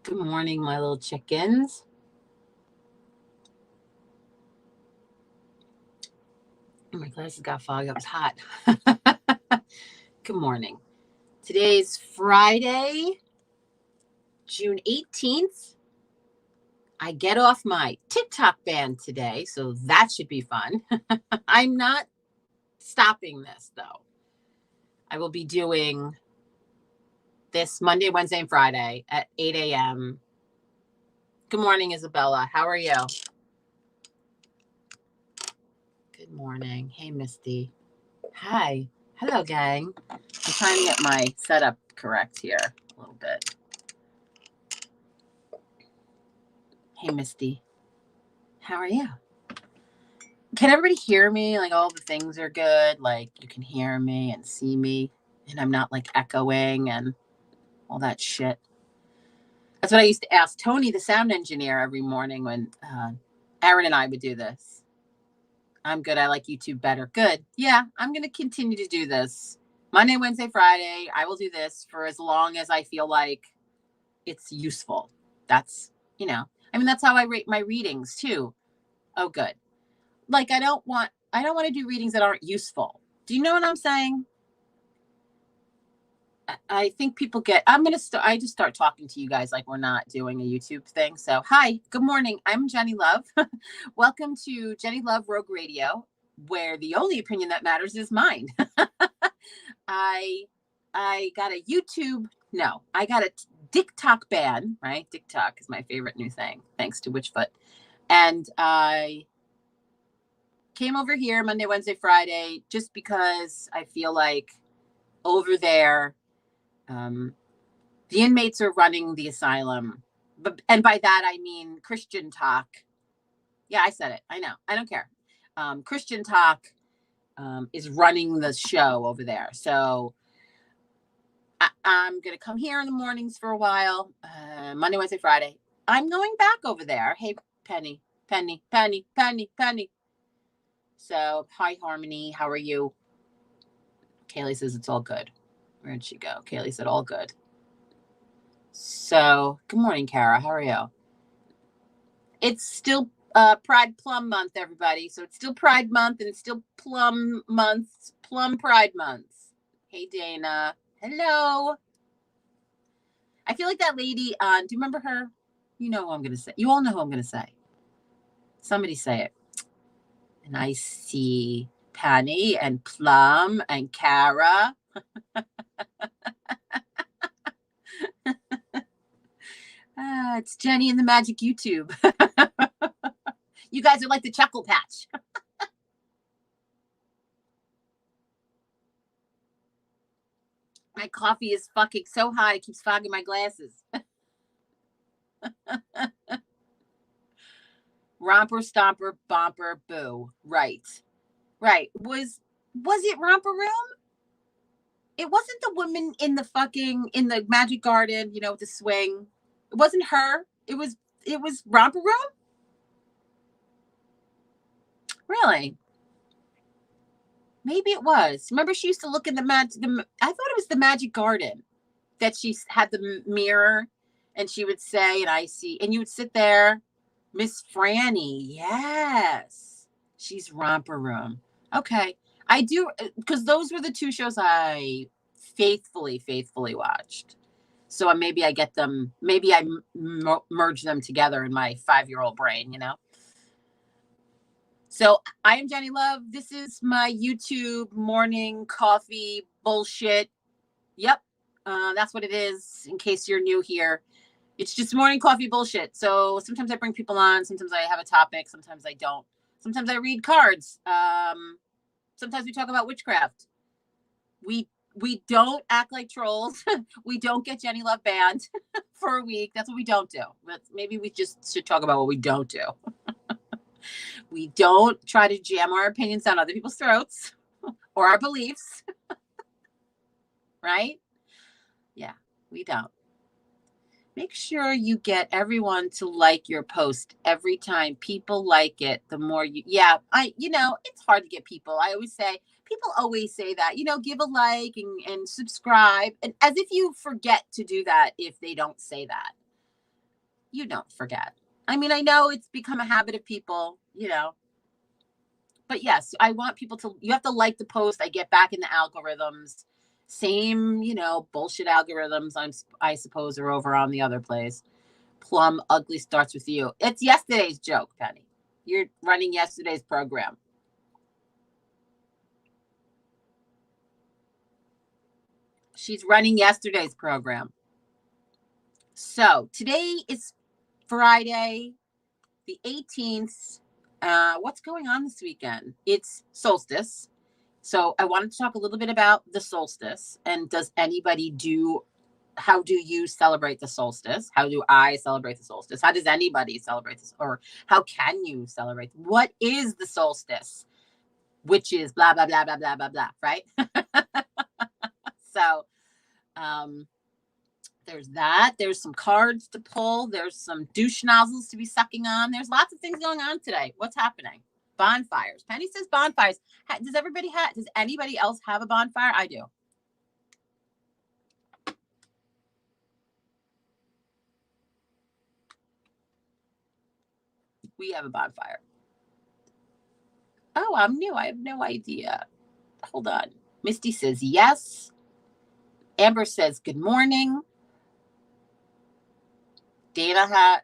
Good morning, my little chickens. My glasses got fogged up. It's hot. Good morning. Today's Friday, June 18th. I get off my TikTok ban today, so that should be fun. I'm not stopping this, though. I will be doing this Monday, Wednesday, and Friday at 8 a.m. Good morning, Isabella. How are you? Good morning. Hey, Misty. Hi. Hello, gang. I'm trying to get my setup correct here a little bit. Hey, Misty. How are you? Can everybody hear me? Like, all the things are good. Like, you can hear me and see me, and I'm not like echoing and all that shit. That's what I used to ask Tony, the sound engineer, every morning when Aaron and I would do this. I'm good. I like YouTube better. Good. Yeah, I'm going to continue to do this. Monday, Wednesday, Friday. I will do this for as long as I feel like it's useful. That's, that's how I rate my readings too. Oh, good. Like, I don't want to do readings that aren't useful. Do you know what I'm saying? I think people get, I just start talking to you guys like we're not doing a YouTube thing. So, hi, good morning. I'm Jenni Love. Welcome to Jenni Love Rogue Radio, where the only opinion that matters is mine. I got a I got a Diktok ban, right? Diktok is my favorite new thing, thanks to Witchfoot. And I came over here Monday, Wednesday, Friday, just because I feel like over there, the inmates are running the asylum. And by that, I mean Christian talk. Yeah, I said it. I know. I don't care. Christian talk is running the show over there. So I'm going to come here in the mornings for a while, Monday, Wednesday, Friday. I'm going back over there. Hey, Penny. So, hi, Harmony. How are you? Kaylee says it's all good. Where'd she go? Kaylee said all good. So, good morning, Kara. How are you? It's still Pride Plum Month, everybody. So, it's still Pride Month and it's still Plum Month, Plum Pride Month. Hey, Dana. Hello. I feel like that lady, do you remember her? You know who I'm going to say. You all know who I'm going to say. Somebody say it. And I see Penny and Plum and Kara. It's Jenny and the Magic YouTube. You guys are like the Chuckle Patch. My coffee is fucking so hot, it keeps fogging my glasses. Romper, stomper, bomper, boo. Right. Was it Romper Room? It wasn't the woman in the Magic Garden, with the swing. It wasn't her. It was Romper Room? Really? Maybe it was. Remember, she used to look in I thought it was the Magic Garden that she had the mirror and she would say, and I see, and you would sit there, Miss Franny. Yes. She's Romper Room. Okay. I do, because those were the two shows I faithfully watched. So maybe I get them, maybe I merge them together in my 5-year-old brain, So I am Jenni Love. This is my YouTube morning coffee bullshit. Yep. That's what it is, in case you're new here. It's just morning coffee bullshit. So sometimes I bring people on. Sometimes I have a topic. Sometimes I don't. Sometimes I read cards. Sometimes we talk about witchcraft. We don't act like trolls. We don't get Jenni Love banned for a week. That's what we don't do. But maybe we just should talk about what we don't do. We don't try to jam our opinions down other people's throats or our beliefs. Right? Yeah, we don't. Make sure you get everyone to like your post every time. People like it, the more it's hard to get people. I always say, people always say that, give a like and subscribe, and as if you forget to do that if they don't say that. you don't forget. I mean, I know it's become a habit of people, you know, but yes, I want people to, you have to like the post. I get back in the algorithms. Same, you know, bullshit algorithms, I suppose, are over on the other place. Plum ugly starts with you. It's yesterday's joke, Penny. You're running yesterday's program. She's running yesterday's program. So today is Friday, the 18th. What's going on this weekend? It's solstice. So I wanted to talk a little bit about the solstice. And does anybody how do you celebrate the solstice? How do I celebrate the solstice? How does anybody celebrate this? Or how can you celebrate? What is the solstice? Which is blah, blah, blah, blah, blah, blah, blah, right? So there's that. There's some cards to pull. There's some douche nozzles to be sucking on. There's lots of things going on today. What's happening? Bonfires. Penny says bonfires. Does anybody else have a bonfire? I do. We have a bonfire. Oh, I'm new. I have no idea. Hold on. Misty says yes. Amber says good morning. Dana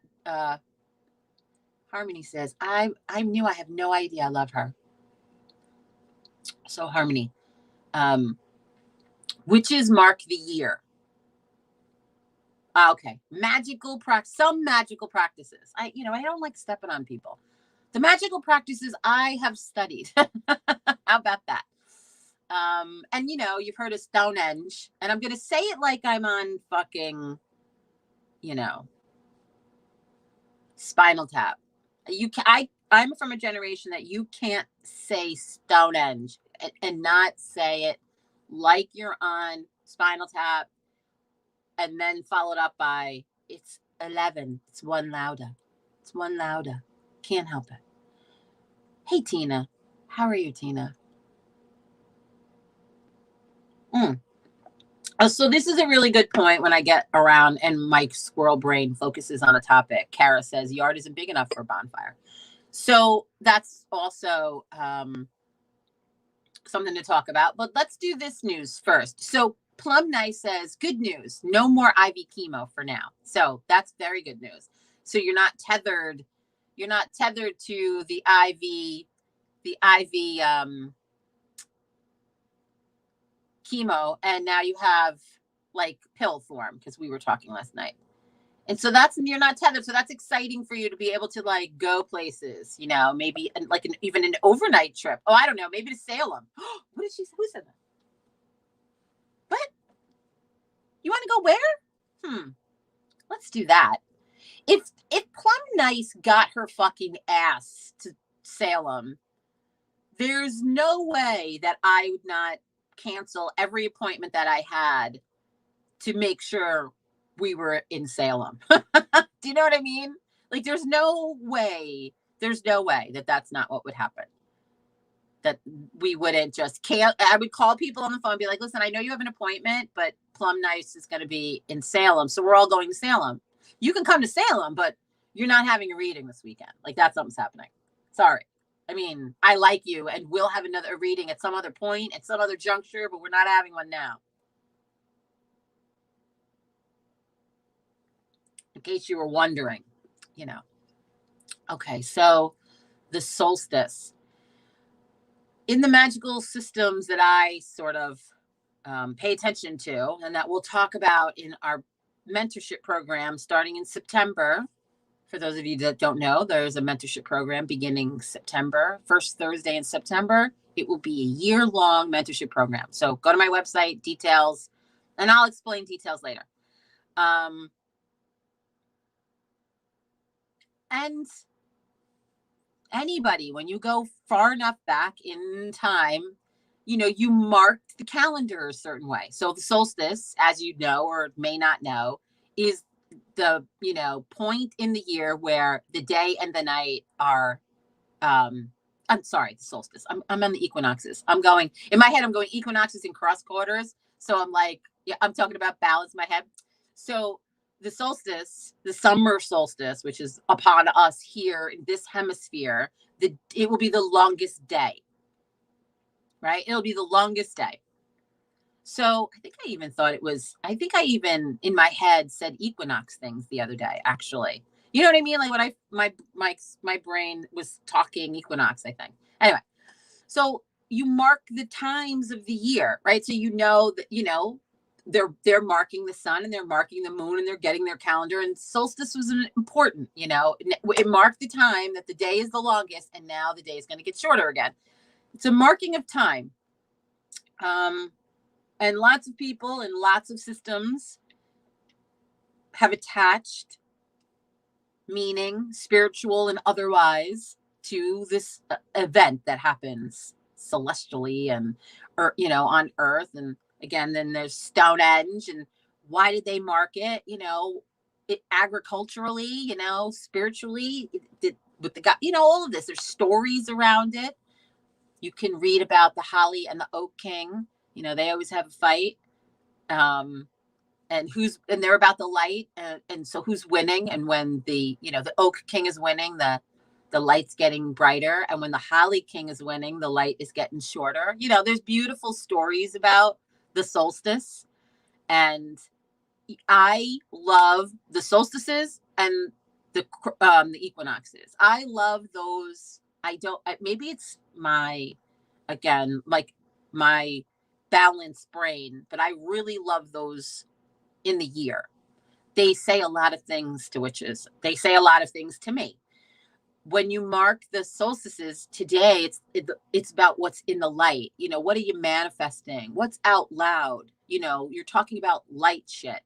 Harmony says, I'm new. I have no idea. I love her. So Harmony, witches mark the year. Okay. Some magical practices. I don't like stepping on people. The magical practices I have studied. How about that? And you've heard of Stonehenge, and I'm going to say it like I'm on fucking, Spinal Tap. I'm from a generation that you can't say Stonehenge and not say it like you're on Spinal Tap, and then followed up by it's 11. It's one louder. It's one louder. Can't help it. Hey, Tina. How are you, Tina? So this is a really good point when I get around and Mike's squirrel brain focuses on a topic. Kara says yard isn't big enough for a bonfire. So that's also something to talk about. But let's do this news first. So Plum Nice says, good news. No more IV chemo for now. So that's very good news. So you're not tethered. You're not tethered to the IV chemo, and now you have like pill form, because we were talking last night. And so you're not tethered. So that's exciting for you to be able to like go places, maybe like even an overnight trip. Oh, I don't know, maybe to Salem. What did she say? Who said that? What? You want to go where? Let's do that. If Plum Nice got her fucking ass to Salem, there's no way that I would not cancel every appointment that I had to make sure we were in Salem. Do you know what I mean? Like, there's no way that that's not what would happen. That we wouldn't just I would call people on the phone and be like, listen, I know you have an appointment, but Plum Nice is going to be in Salem. So we're all going to Salem. You can come to Salem, but you're not having a reading this weekend. Like, that's something's happening. Sorry. I mean, I like you, and we'll have another reading at some other point, at some other juncture, but we're not having one now. In case you were wondering, Okay, so the solstice. In the magical systems that I sort of pay attention to, and that we'll talk about in our mentorship program starting in September. For those of you that don't know, there's a mentorship program beginning September, first Thursday in September. It will be a year-long mentorship program. So go to my website, details, and I'll explain details later. And anybody, when you go far enough back in time, you marked the calendar a certain way. So the solstice, as you know or may not know, is the point in the year where the day and the night are I'm sorry, the solstice. I'm on the equinoxes. In my head, I'm going equinoxes and cross quarters. So I'm like, yeah, I'm talking about balance in my head. So the solstice, the summer solstice, which is upon us here in this hemisphere, it will be the longest day, right? It'll be the longest day. So I think I even thought it was, I think I even in my head said equinox things the other day, actually. You know what I mean? Like when my brain was talking equinox, I think. Anyway, so you mark the times of the year, right? So you know that, they're marking the sun and they're marking the moon and they're getting their calendar, and solstice was important, it marked the time that the day is the longest and now the day is going to get shorter again. It's a marking of time. And lots of people and lots of systems have attached meaning, spiritual and otherwise, to this event that happens celestially and, on Earth. And again, then there's Stonehenge, and why did they mark it? It agriculturally, spiritually, with the God, all of this. There's stories around it. You can read about the Holly and the Oak King. They always have a fight. And they're about the light. And so who's winning? And when the Oak King is winning, the light's getting brighter. And when the Holly King is winning, the light is getting shorter. There's beautiful stories about the solstice. And I love the solstices and the equinoxes. I love those. Maybe it's my balanced brain, but I really love those in the year. They say a lot of things to witches. They say a lot of things to me. When you mark the solstices today, it's about what's in the light. What are you manifesting? What's out loud? You're talking about light shit.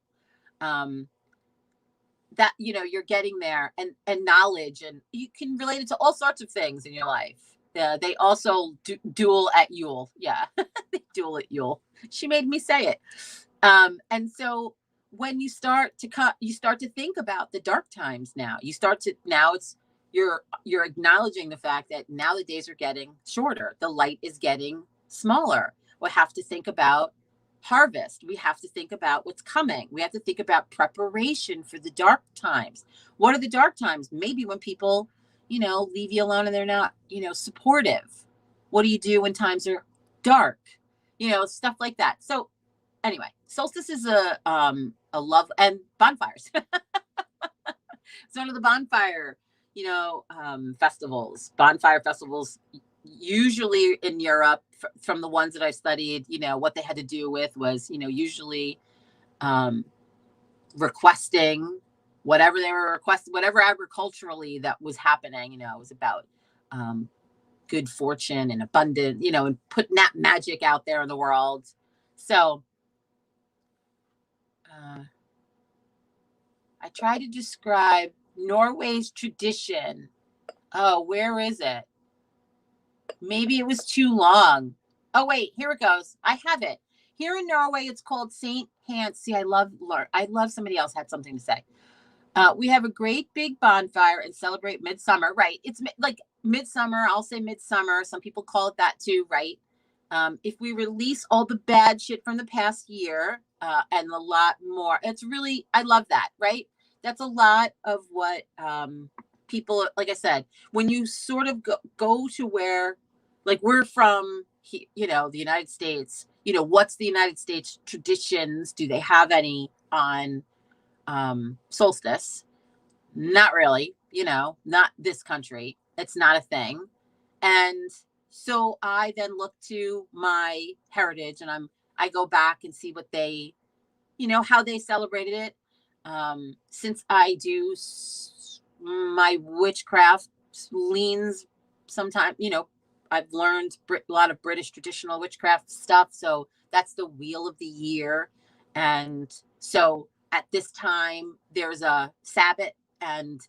That you're getting there, and knowledge, and you can relate it to all sorts of things in your life. They also duel at Yule. Yeah, they duel at Yule. She made me say it. And so when you start to think about the dark times now, you're acknowledging the fact that now the days are getting shorter. The light is getting smaller. We have to think about harvest. We have to think about what's coming. We have to think about preparation for the dark times. What are the dark times? Maybe when people, leave you alone and they're not, supportive. What do you do when times are dark? Stuff like that. So anyway, solstice is a love, and bonfires. It's one of the bonfire, festivals. Bonfire festivals, usually in Europe, from the ones that I studied, what they had to do with was, usually requesting whatever they were requesting, whatever agriculturally that was happening. It was about good fortune and abundance, and putting that magic out there in the world. So I try to describe Norway's tradition. Oh, where is it? Maybe it was too long. Oh, wait, here it goes. I have it. Here in Norway, it's called Saint Hans. See, I love somebody else had something to say. We have a great big bonfire and celebrate midsummer, right? It's like midsummer. I'll say midsummer. Some people call it that too, right? If we release all the bad shit from the past year and a lot more, I love that, right? That's a lot of what people, like I said, when you sort of go to where, like we're from, the United States, what's the United States traditions? Do they have any on solstice? Not really, not this country. It's not a thing. And so I then look to my heritage, and I go back and see what they, how they celebrated it. Since I do my witchcraft leans sometimes, I've learned a lot of British traditional witchcraft stuff. So that's the wheel of the year. And so at this time, there's a Sabbath, and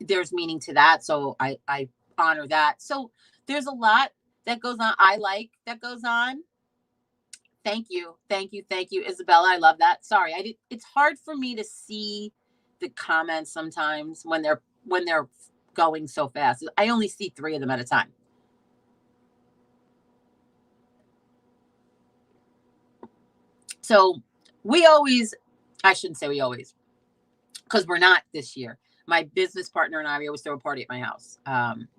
there's meaning to that. So I honor that. So there's a lot that goes on. That goes on. Thank you, Isabella. I love that. Sorry, it's hard for me to see the comments sometimes when they're going so fast. I only see 3 of them at a time. So I shouldn't say we always. because we're not this year. My business partner and I, we always throw a party at my house.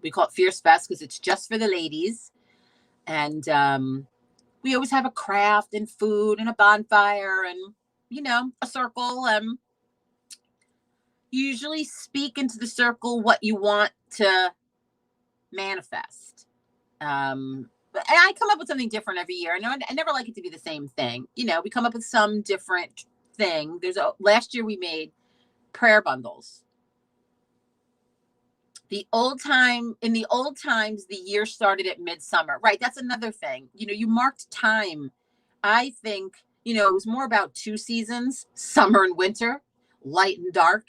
We call it Fierce Fest because it's just for the ladies. And we always have a craft and food and a bonfire and, you know, a circle. You usually speak into the circle what you want to manifest. And I come up with something different every year. I never like it to be the same thing. You know, we come up with some different thing. Last year we made prayer bundles. In the old times, the year started at midsummer. Right. That's another thing. You know, you marked time. I think, you know, it was more about 2 seasons, summer and winter, light and dark.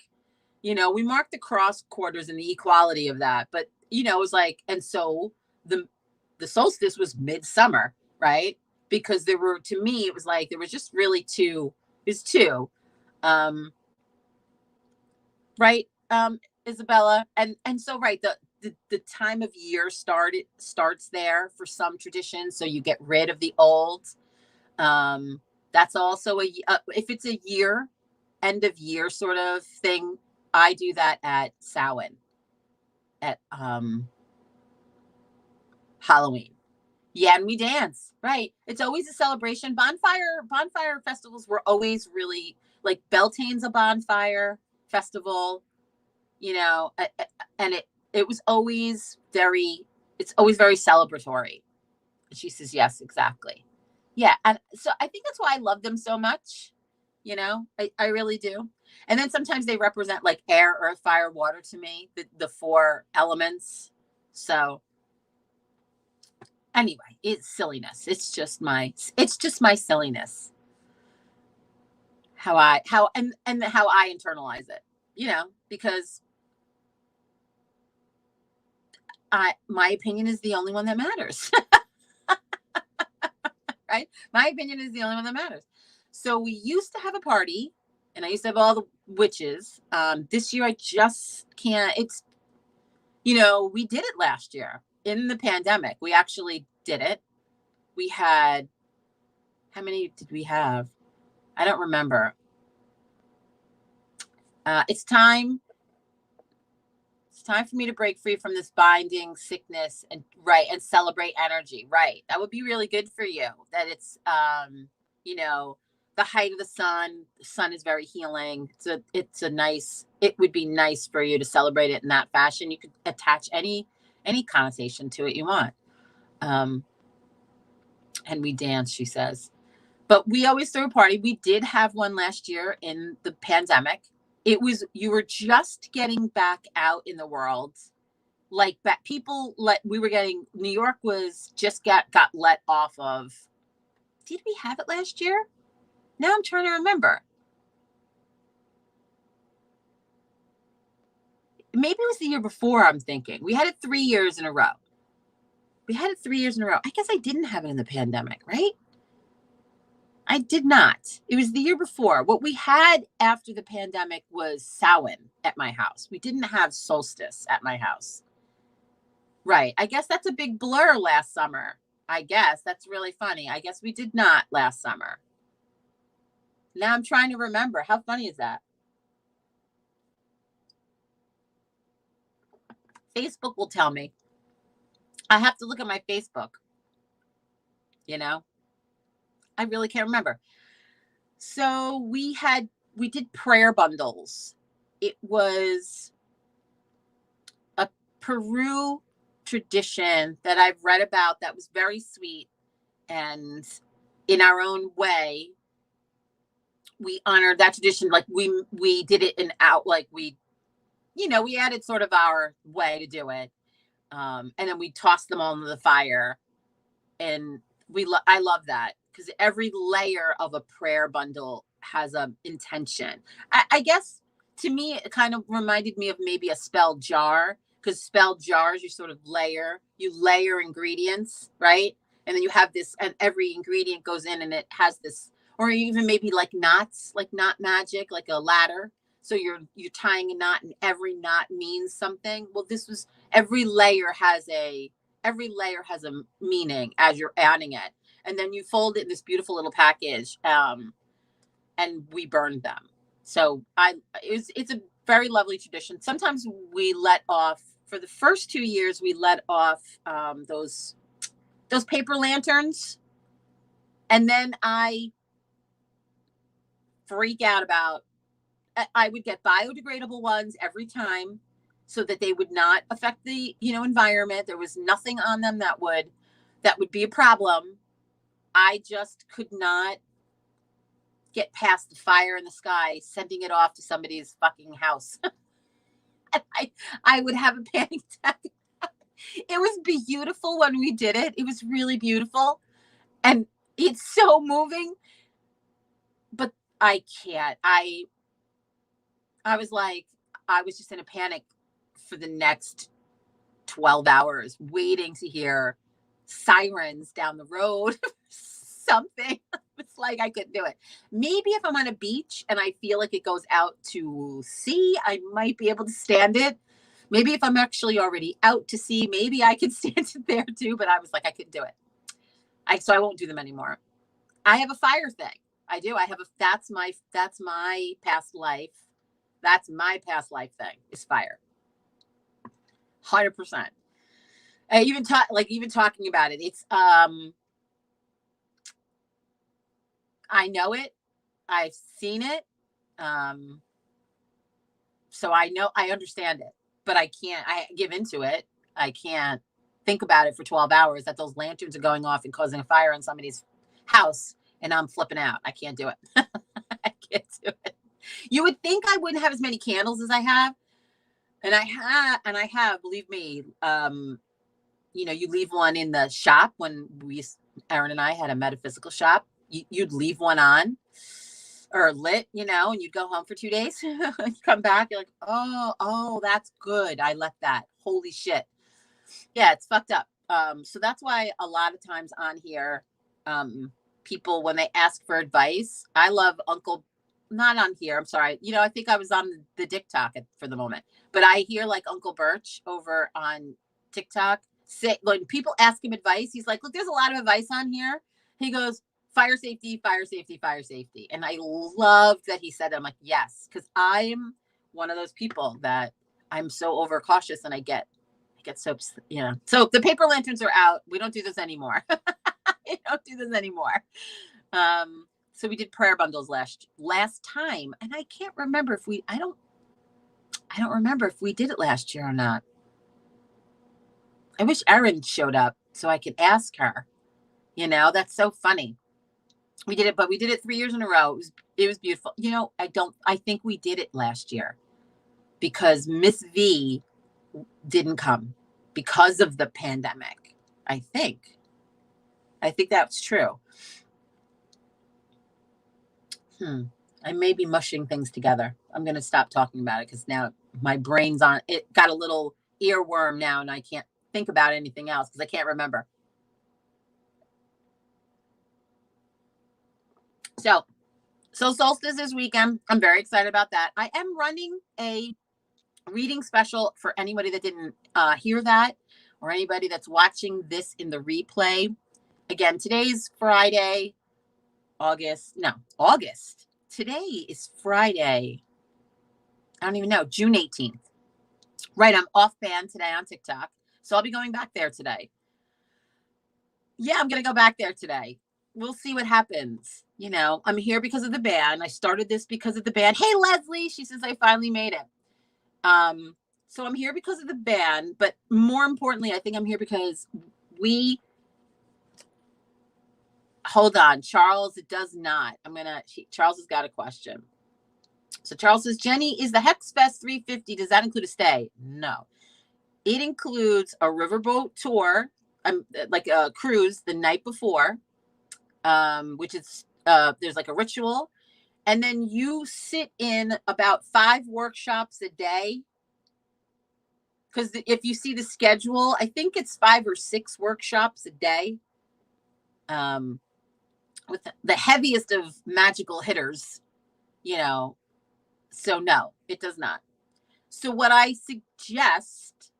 You know, we marked the cross quarters and the equality of that. But, you know, it was like, and so the solstice was midsummer, right? Because to me, it was like, there was just really two. Right. Isabella. And so, right. The time of year starts there for some traditions. So you get rid of the old. That's also if it's a year, end of year sort of thing. I do that at Samhain, at Halloween. Yeah, and we dance. Right. It's always a celebration. Bonfire festivals were always really like Beltane's a bonfire festival, you know, and it was always it's always very celebratory. She says, yes, exactly. Yeah. And so I think that's why I love them so much. You know, I really do. And then sometimes they represent like air, earth, fire, water to me, the 4 elements. So anyway, it's silliness. It's just my silliness. How I internalize it, you know, because my opinion is the only one that matters. Right? My opinion is the only one that matters. So we used to have a party and I used to have all the witches. This year I just can't. It's, you know, we did it last year in the pandemic. We actually did it. We had, how many did we have? I don't remember. It's time for me to break free from this binding sickness and celebrate energy. Right. That would be really good for you. That it's, you know, the height of the sun. The sun is very healing. It would be nice for you to celebrate it in that fashion. You could attach any connotation to it you want. And we dance, she says. But we always throw a party. We did have one last year in the pandemic. You were just getting back out in the world. Like New York was just got let off of. Did we have it last year? Now I'm trying to remember. Maybe it was the year before, I'm thinking. We had it 3 years in a row. I guess I didn't have it in the pandemic, right? I did not. It was the year before. What we had after the pandemic was Samhain at my house. We didn't have solstice at my house. Right. I guess that's a big blur last summer. I guess that's really funny. I guess we did not last summer. Now I'm trying to remember. How funny is that? Facebook will tell me. I have to look at my Facebook. You know, I really can't remember. So we did prayer bundles. It was a Peru tradition that I've read about that was very sweet. And in our own way, we honored that tradition. Like we did it we added sort of our way to do it. And then we tossed them all into the fire. And I love that because every layer of a prayer bundle has a intention. I guess to me, it kind of reminded me of maybe a spell jar, because spell jars, you layer ingredients, right? And then you have this, and every ingredient goes in and it has this, or even maybe like knots, like knot magic, like a ladder. So you're tying a knot and every knot means something. Well, every layer has a meaning as you're adding it. And then you fold it in this beautiful little package. And we burned them. So it's a very lovely tradition. Sometimes we let off, for the first 2 years, we let off those paper lanterns. And then I freak out about, I would get biodegradable ones every time so that they would not affect the, environment. There was nothing on them that would be a problem. I just could not get past the fire in the sky, sending it off to somebody's fucking house. I would have a panic attack. It was beautiful when we did it. It was really beautiful. And it's so moving. But I can't. I was like, I was just in a panic for the next 12 hours, waiting to hear sirens down the road. Something. It's like I couldn't do it. Maybe if I'm on a beach and I feel like it goes out to sea, I might be able to stand it. Maybe if I'm actually already out to sea, maybe I could stand it there too. But I was like, I couldn't do it. So I won't do them anymore. I have a fire thing. I do. That's my past life. That's my past life thing is fire. 100%. Even talking about it, it's I know it. I've seen it. So I understand it, but I give into it. I can't think about it for 12 hours that those lanterns are going off and causing a fire in somebody's house and I'm flipping out. I can't do it. I can't do it. You would think I wouldn't have as many candles as I have. And I have, believe me, you leave one in the shop when Aaron and I had a metaphysical shop. You'd leave one on or lit, and you'd go home for 2 days. You come back, you're like, oh, that's good. I left that. Holy shit. Yeah, it's fucked up. So that's why a lot of times on here, people, when they ask for advice, I love not on here. I'm sorry. I think I was on the Diktok for the moment, but I hear like Uncle Birch over on TikTok say, when people ask him advice, he's like, look, there's a lot of advice on here. He goes, fire safety, fire safety, fire safety. And I loved that he said that. I'm like, yes, because I'm one of those people that I'm so overcautious and I get so, So the paper lanterns are out. We don't do this anymore. We don't do this anymore. So we did prayer bundles last time. And I can't remember I don't remember if we did it last year or not. I wish Erin showed up so I could ask her. That's so funny. We did it, but we did it 3 years in a row. It was beautiful. I think we did it last year because Miss V didn't come because of the pandemic. I think that's true. I may be mushing things together. I'm going to stop talking about it because now my brain's on it. Got a little earworm now and I can't think about anything else because I can't remember. So solstice this weekend. I'm very excited about that. I am running a reading special for anybody that didn't hear that or anybody that's watching this in the replay. Again, today's Friday, August. Today is Friday. I don't even know. June 18th. Right. I'm off ban today on TikTok. So I'll be going back there today. Yeah, I'm going to go back there today. We'll see what happens. I'm here because of the ban. I started this because of the ban. Hey, Leslie, she says I finally made it. So I'm here because of the ban, but more importantly, I think I'm here because hold on, Charles, it does not. Charles has got a question. So Charles says, Jenny, is the Hex Fest 350, does that include a stay? No. It includes a riverboat tour, like a cruise the night before, which is, there's like a ritual. And then you sit in about 5 workshops a day. Because if you see the schedule, I think it's 5 or 6 workshops a day. With the heaviest of magical hitters, So no, it does not. So what I suggest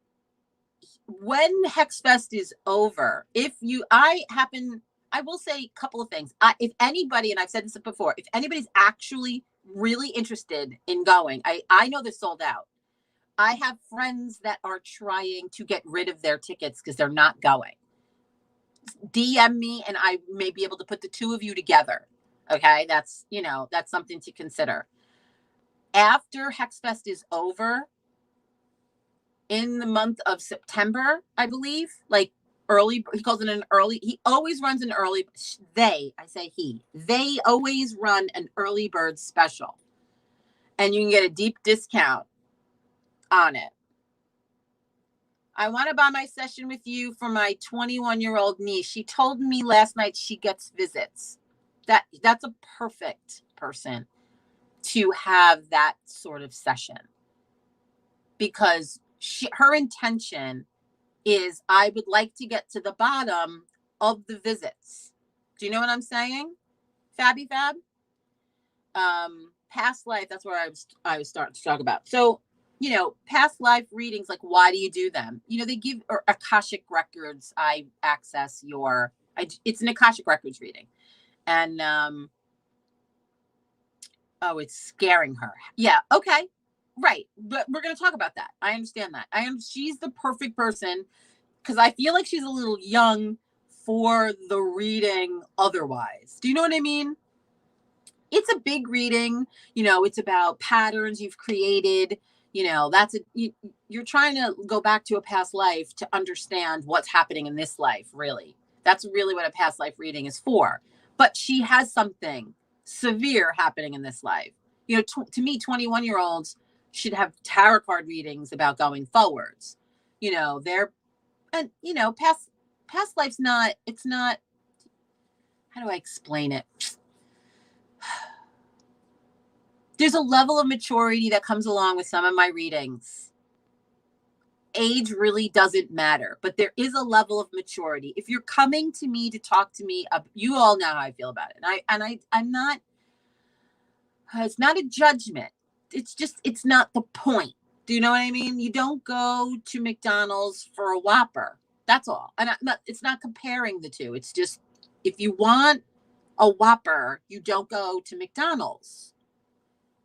when Hexfest is over, I I will say a couple of things. If anybody, and I've said this before, if anybody's actually really interested in going, I know they're sold out. I have friends that are trying to get rid of their tickets because they're not going. DM me and I may be able to put the two of you together. Okay. That's, that's something to consider. After HexFest is over in the month of September, I believe, like early, he calls it an early, he always runs an early, they always run an early bird special and you can get a deep discount on it. I want to buy my session with you for my 21-year-old niece. She told me last night she gets visits. That's a perfect person to have that sort of session because her intention is I would like to get to the bottom of the visits. Do you know what I'm saying? Fabby Fab? Past life, that's where I was starting to talk about. So, past life readings, like why do you do them? They give or Akashic Records. I access it's an Akashic Records reading. And it's scaring her. Yeah, okay. Right. But we're gonna talk about that. I understand that. She's the perfect person because I feel like she's a little young for the reading otherwise. Do you know what I mean? It's a big reading, it's about patterns you've created. You're trying to go back to a past life to understand what's happening in this life, really. That's really what a past life reading is for. But she has something severe happening in this life. To me, 21-year-olds should have tarot card readings about going forwards. Past life's not, it's not, how do I explain it? There's a level of maturity that comes along with some of my readings. Age really doesn't matter, but there is a level of maturity. If you're coming to me to talk to me, you all know how I feel about it. I'm not, it's not a judgment. It's not the point. Do you know what I mean? You don't go to McDonald's for a Whopper. That's all. And it's not comparing the two. It's just, if you want a Whopper, you don't go to McDonald's.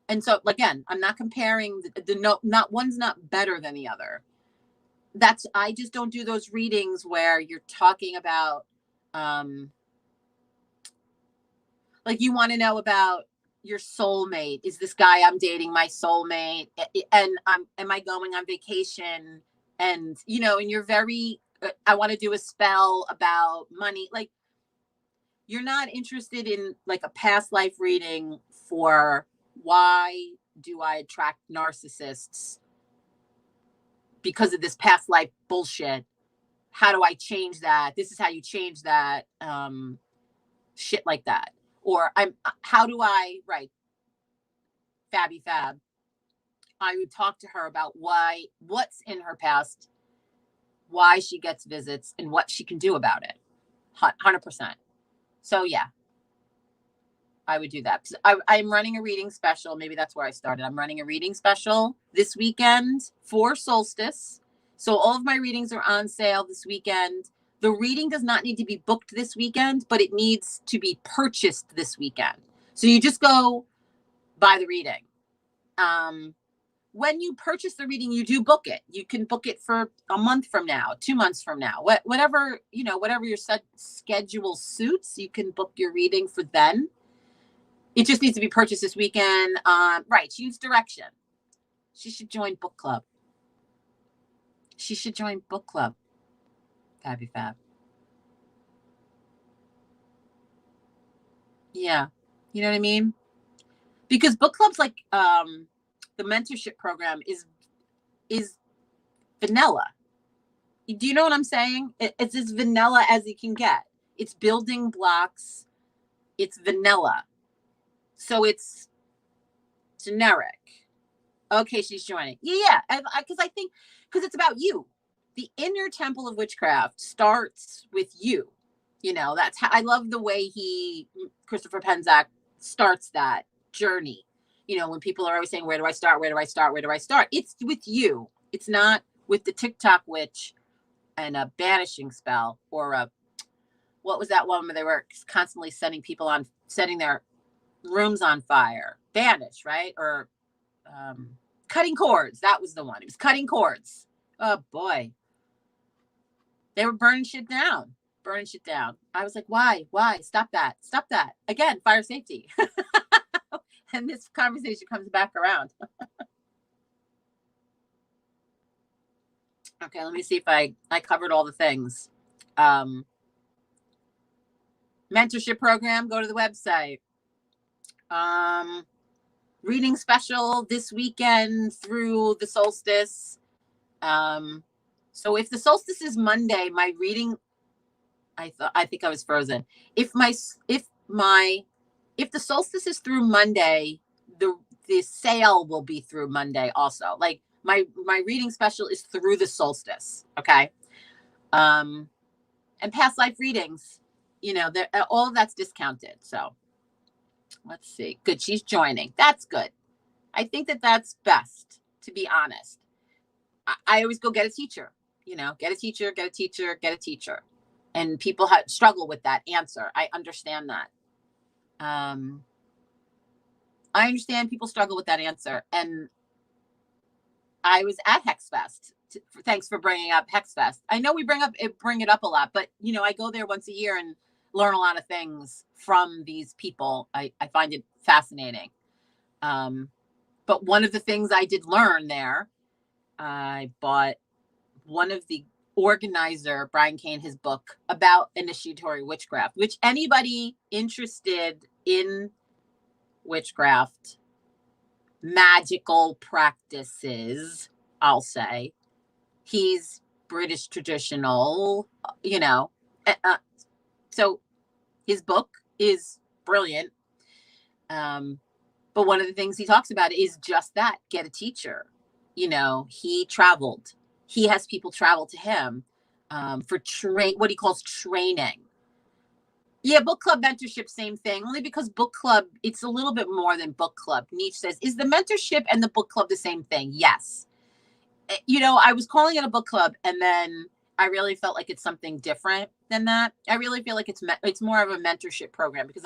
And so, again, I'm not comparing not one's not better than the other. I just don't do those readings where you're talking about, like you want to know about your soulmate. Is this guy I'm dating my soulmate? And am I going on vacation? And, and you're very, I want to do a spell about money. Like you're not interested in like a past life reading for why do I attract narcissists because of this past life bullshit? How do I change that? This is how you change that. Shit like that. Or how do I, right? Fabby Fab. I would talk to her about what's in her past, why she gets visits and what she can do about it. 100%. So yeah. I would do that. I'm running a reading special. Maybe that's where I started. I'm running a reading special this weekend for solstice. So all of my readings are on sale this weekend. The reading does not need to be booked this weekend, but it needs to be purchased this weekend. So you just go buy the reading. When you purchase the reading, you do book it. You can book it for a month from now, 2 months from now, whatever your schedule suits, you can book your reading for then. It just needs to be purchased this weekend. Right. She needs direction. She should join book club. Fabby Fab. Yeah. You know what I mean? Because book club's like the mentorship program is vanilla. Do you know what I'm saying? It's as vanilla as you can get. It's building blocks. It's vanilla. So it's generic. Okay, she's joining. Yeah. Because it's about you. The inner temple of witchcraft starts with you. That's how I love the way Christopher Penczak starts that journey. When people are always saying, where do I start? Where do I start? Where do I start? It's with you. It's not with the TikTok witch and a banishing spell or what was that one where they were constantly setting their rooms on fire? Vanish, right? Or cutting cords. That was the one. It was cutting cords. Oh boy. They were burning shit down. I was like, why? Stop that. Again, fire safety. And this conversation comes back around. Okay, let me see if I covered all the things. Mentorship program, go to the website. Reading special this weekend through the solstice. So if the solstice is Monday, my reading, I think I was frozen. If the solstice is through Monday, the sale will be through Monday also. Like my reading special is through the solstice. Okay. And past life readings, all of that's discounted. So let's see. Good. She's joining. That's good. I think that's best, to be honest. I always go get a teacher, get a teacher. And people struggle with that answer. I understand that. I understand people struggle with that answer. And I was at HexFest. Thanks for bringing up HexFest. I know we bring it up a lot, but I go there once a year and learn a lot of things from these people. I find it fascinating. But one of the things I did learn there, I bought one of the organizer, Brian Kane, his book about initiatory witchcraft, which anybody interested in witchcraft, magical practices, I'll say, he's British traditional, so his book is brilliant. But one of the things he talks about is just that, get a teacher. He traveled. He has people travel to him for what he calls training. Yeah, book club mentorship, same thing. Only because book club, it's a little bit more than book club. Nietzsche says, is the mentorship and the book club the same thing? Yes. I was calling it a book club, and then I really felt like it's something different than that. I really feel like it's more of a mentorship program, because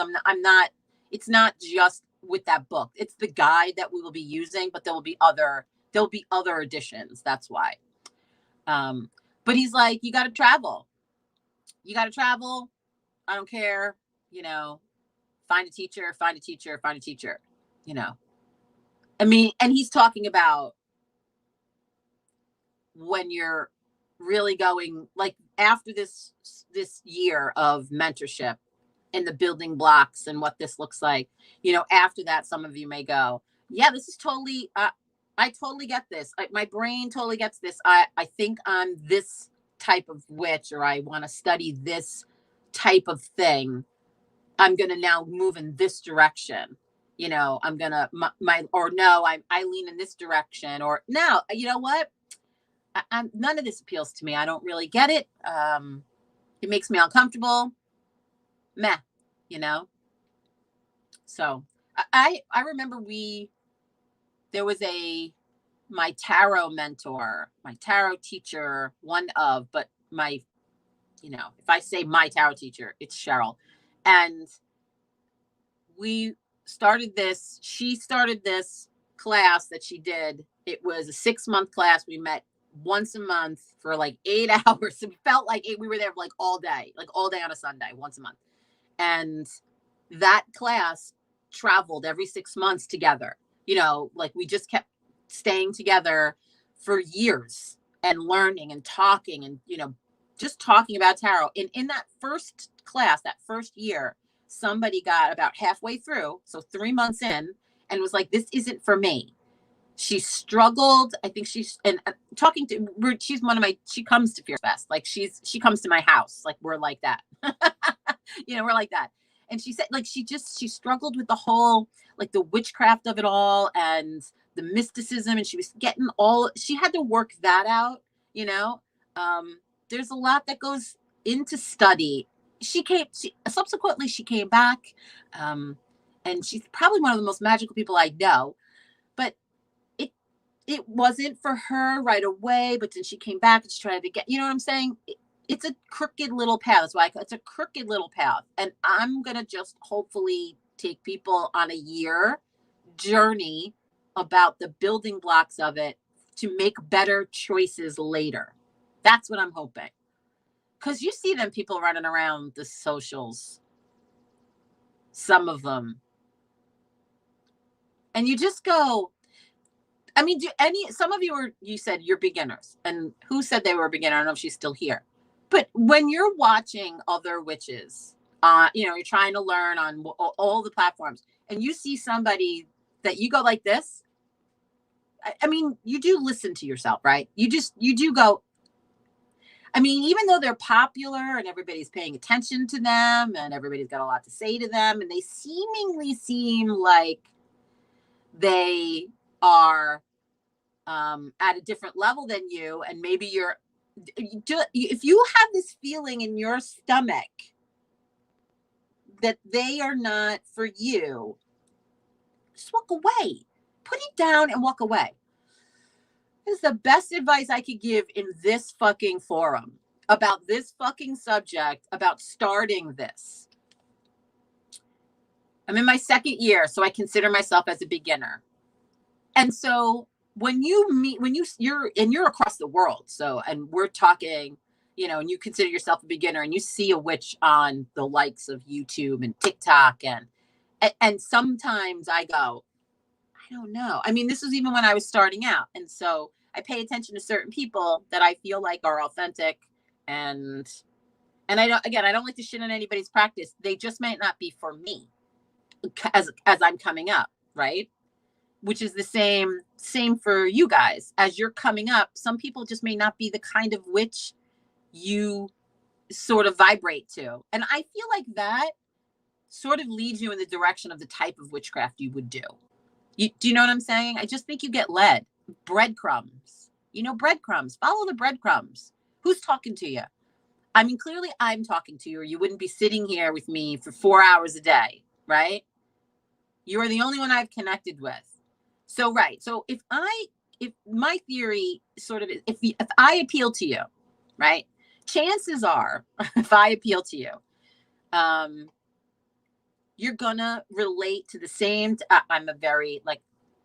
it's not just with that book. It's the guide that we will be using, but there'll be other editions. That's why. But he's like, you got to travel. I don't care, find a teacher. I mean, and he's talking about when you're really going, like, after this year of mentorship and the building blocks and what this looks like, after that, some of you may go, yeah, this is totally, I totally get this. My brain totally gets this. I think I'm this type of witch, or I want to study this type of thing. I'm going to now move in this direction. I'm going to, I lean in this direction, or no, you know what? None of this appeals to me. I don't really get it. It makes me uncomfortable. Meh, So I remember there was my tarot mentor, my tarot teacher, but my, if I say my tarot teacher, it's Cheryl. And she started this class that she did. It was a 6-month class. We met once a month for like 8 hours. It felt like we were there like all day on a Sunday, once a month. And that class traveled every 6 months together. Like we just kept staying together for years and learning and talking and, just talking about tarot. And in that first class, that first year, somebody got about halfway through, so 3 months in, and was like, this isn't for me. She struggled. I think she's she comes to Fear Fest. Like she comes to my house. Like we're like that. We're like that. And she said, like, she struggled with the whole, like, the witchcraft of it all and the mysticism. And she had to work that out. There's a lot that goes into study. Subsequently she came back. And she's probably one of the most magical people I know, but it wasn't for her right away. But then she came back and she tried to get, you know what I'm saying? it's a crooked little path. That's why it's a crooked little path. And I'm going to just hopefully take people on a year journey about the building blocks of it to make better choices later. That's what I'm hoping. Because you see them people running around the socials, some of them. And you just go, I mean, some of you you said you're beginners. And who said they were a beginner? I don't know if she's still here. But when you're watching other witches, you're trying to learn on all the platforms, and you see somebody that you go like this, I mean, you do listen to yourself, right? You do go, I mean, even though they're popular and everybody's paying attention to them and everybody's got a lot to say to them, and they seemingly seem like they are at a different level than you, and maybe if you have this feeling in your stomach that they are not for you, just walk away. Put it down and walk away. This is the best advice I could give in this fucking forum about this fucking subject, about starting this. I'm in my second year, so I consider myself as a beginner. And so when you're across the world, and we're talking, and you consider yourself a beginner and you see a witch on the likes of YouTube and TikTok, and sometimes I go, I don't know. I mean, this was even when I was starting out. And so I pay attention to certain people that I feel like are authentic, and I don't like to shit on anybody's practice. They just might not be for me as I'm coming up, right? Which is the same for you guys. As you're coming up, some people just may not be the kind of witch you sort of vibrate to. And I feel like that sort of leads you in the direction of the type of witchcraft you would do. Do you know what I'm saying? I just think you get led. Breadcrumbs. Breadcrumbs. Follow the breadcrumbs. Who's talking to you? I mean, clearly I'm talking to you, or you wouldn't be sitting here with me for 4 hours a day, right? You are the only one I've connected with. So, right. So if my theory sort of, if I appeal to you, right? Chances are, if I appeal to you, you're gonna relate to the same. I'm a very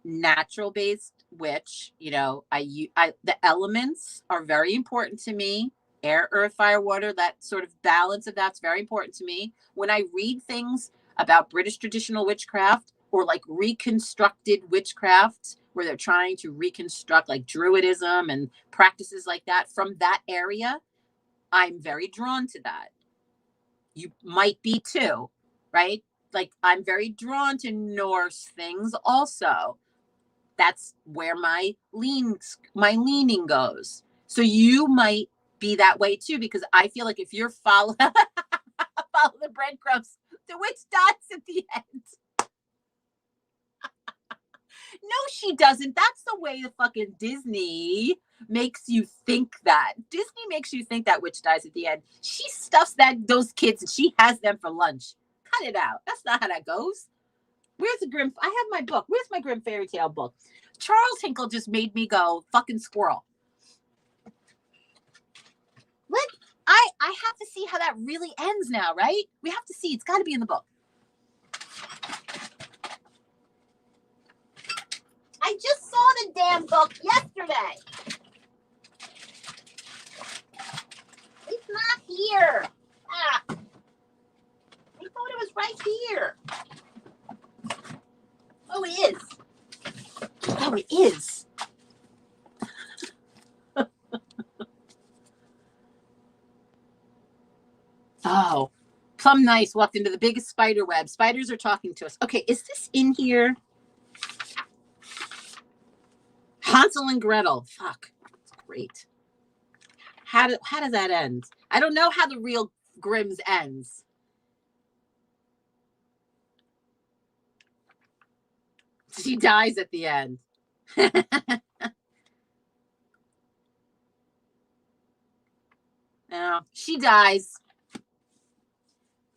natural based witch. The elements are very important to me. Air, earth, fire, water. That sort of balance of that's very important to me. When I read things about British traditional witchcraft or reconstructed witchcraft, where they're trying to reconstruct Druidism and practices like that from that area, I'm very drawn to that. You might be too, right? I'm very drawn to Norse things also. That's where my leaning goes. So you might be that way too, because I feel like if you're follow the breadcrumbs, the witch dies at the end. No, she doesn't. That's the way the fucking Disney makes you think that. Disney makes you think that witch dies at the end. She stuffs those kids and she has them for lunch. Cut it out. That's not how that goes. Where's the Grimm? I have my book. Where's my Grimm fairy tale book? Charles Hinkle just made me go fucking squirrel. I have to see how that really ends now, right? We have to see. It's got to be in the book. I just saw the damn book yesterday. It's not here. I thought it was right here. Oh, it is. Oh, it is. Oh, Plum Nice walked into the biggest spider web. Spiders are talking to us. Okay, is this in here? Hansel and Gretel. Fuck. That's great. How does that end? I don't know how the real Grimm's ends. She dies at the end. No, she dies.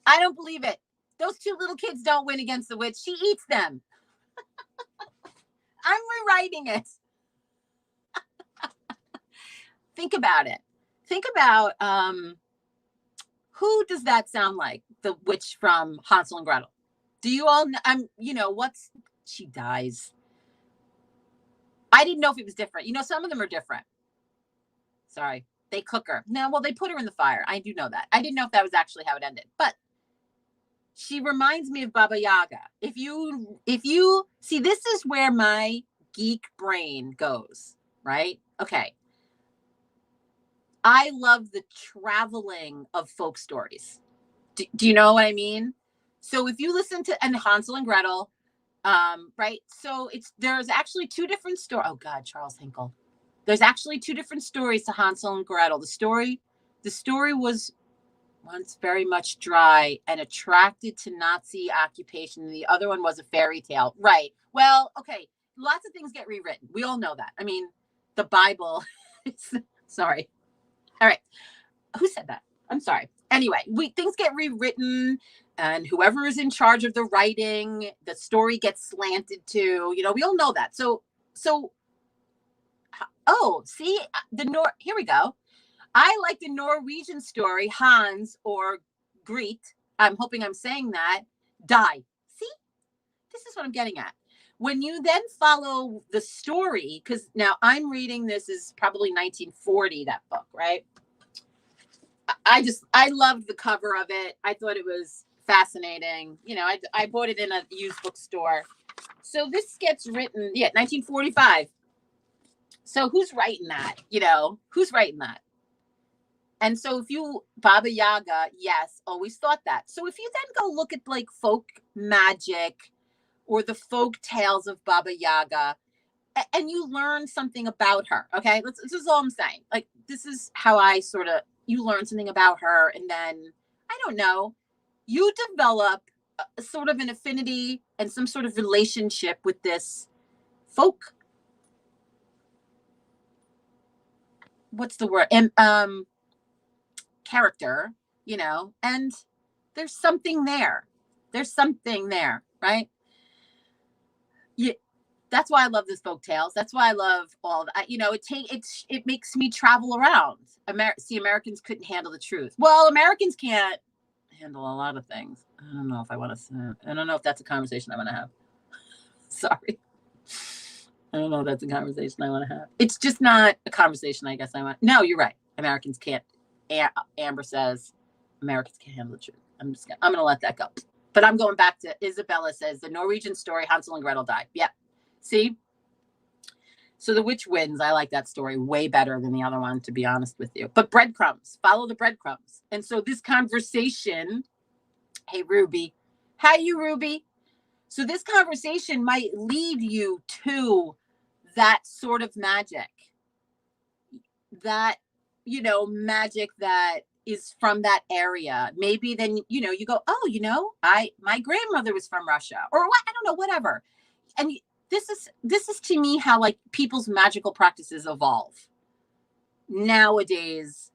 I don't believe it. Those two little kids don't win against the witch. She eats them. I'm rewriting it. Think about it. think about who does that sound like? The witch from Hansel and Gretel. Do you all know, she dies. I didn't know if it was different. Some of them are different. Sorry. They cook her. No, well, they put her in the fire. I do know that. I didn't know if that was actually how it ended. But she reminds me of Baba Yaga. If you see, this is where my geek brain goes, right? Okay. I love the traveling of folk stories. Do you know what I mean? So if you listen to Hansel and Gretel, right? So there's actually two different stories. Oh God, Charles Hinkle. There's actually two different stories to Hansel and Gretel. The story was once very much dry and attracted to Nazi occupation. And the other one was a fairy tale. Right. Well, okay. Lots of things get rewritten. We all know that. I mean, the Bible. Sorry. All right. Who said that? I'm sorry. Anyway, things get rewritten, and whoever is in charge of the writing, the story gets slanted to. We all know that. So, see, here we go. I like the Norwegian story, Hans or Greet. I'm hoping I'm saying that. Die. See, this is what I'm getting at. When you then follow the story, because now I'm reading, this is probably 1940, that book, right? I loved the cover of it. I thought it was fascinating. I bought it in a used bookstore. So this gets written, 1945. So who's writing that? Who's writing that? And so Baba Yaga, yes, always thought that. So if you then go look at like folk magic or the folk tales of Baba Yaga, and you learn something about her, okay? This is all I'm saying. Like, this is how you learn something about her, and then, I don't know, you develop a sort of an affinity and some sort of relationship with this folk. What's the word? Character, and there's something there. Right? That's why I love this folk tales. That's why I love all that. It makes me travel around. Americans couldn't handle the truth. Well, Americans can't handle a lot of things. I don't know if I want to. I don't know if that's a conversation I want to have. Sorry. I don't know if that's a conversation I want to have. It's just not a conversation I guess I want. No, you're right. Americans can't. Amber says Americans can't handle the truth. I'm going to let that go. But I'm going back to Isabella says the Norwegian story, Hansel and Gretel die. Yeah. See? So the witch wins. I like that story way better than the other one, to be honest with you. But breadcrumbs. Follow the breadcrumbs. And so this conversation, hey, Ruby. Hi, you, Ruby. So this conversation might lead you to that sort of magic. That, magic that is from that area. Maybe then, you go, oh, my grandmother was from Russia, or what? I don't know, whatever. And this is to me how like people's magical practices evolve nowadays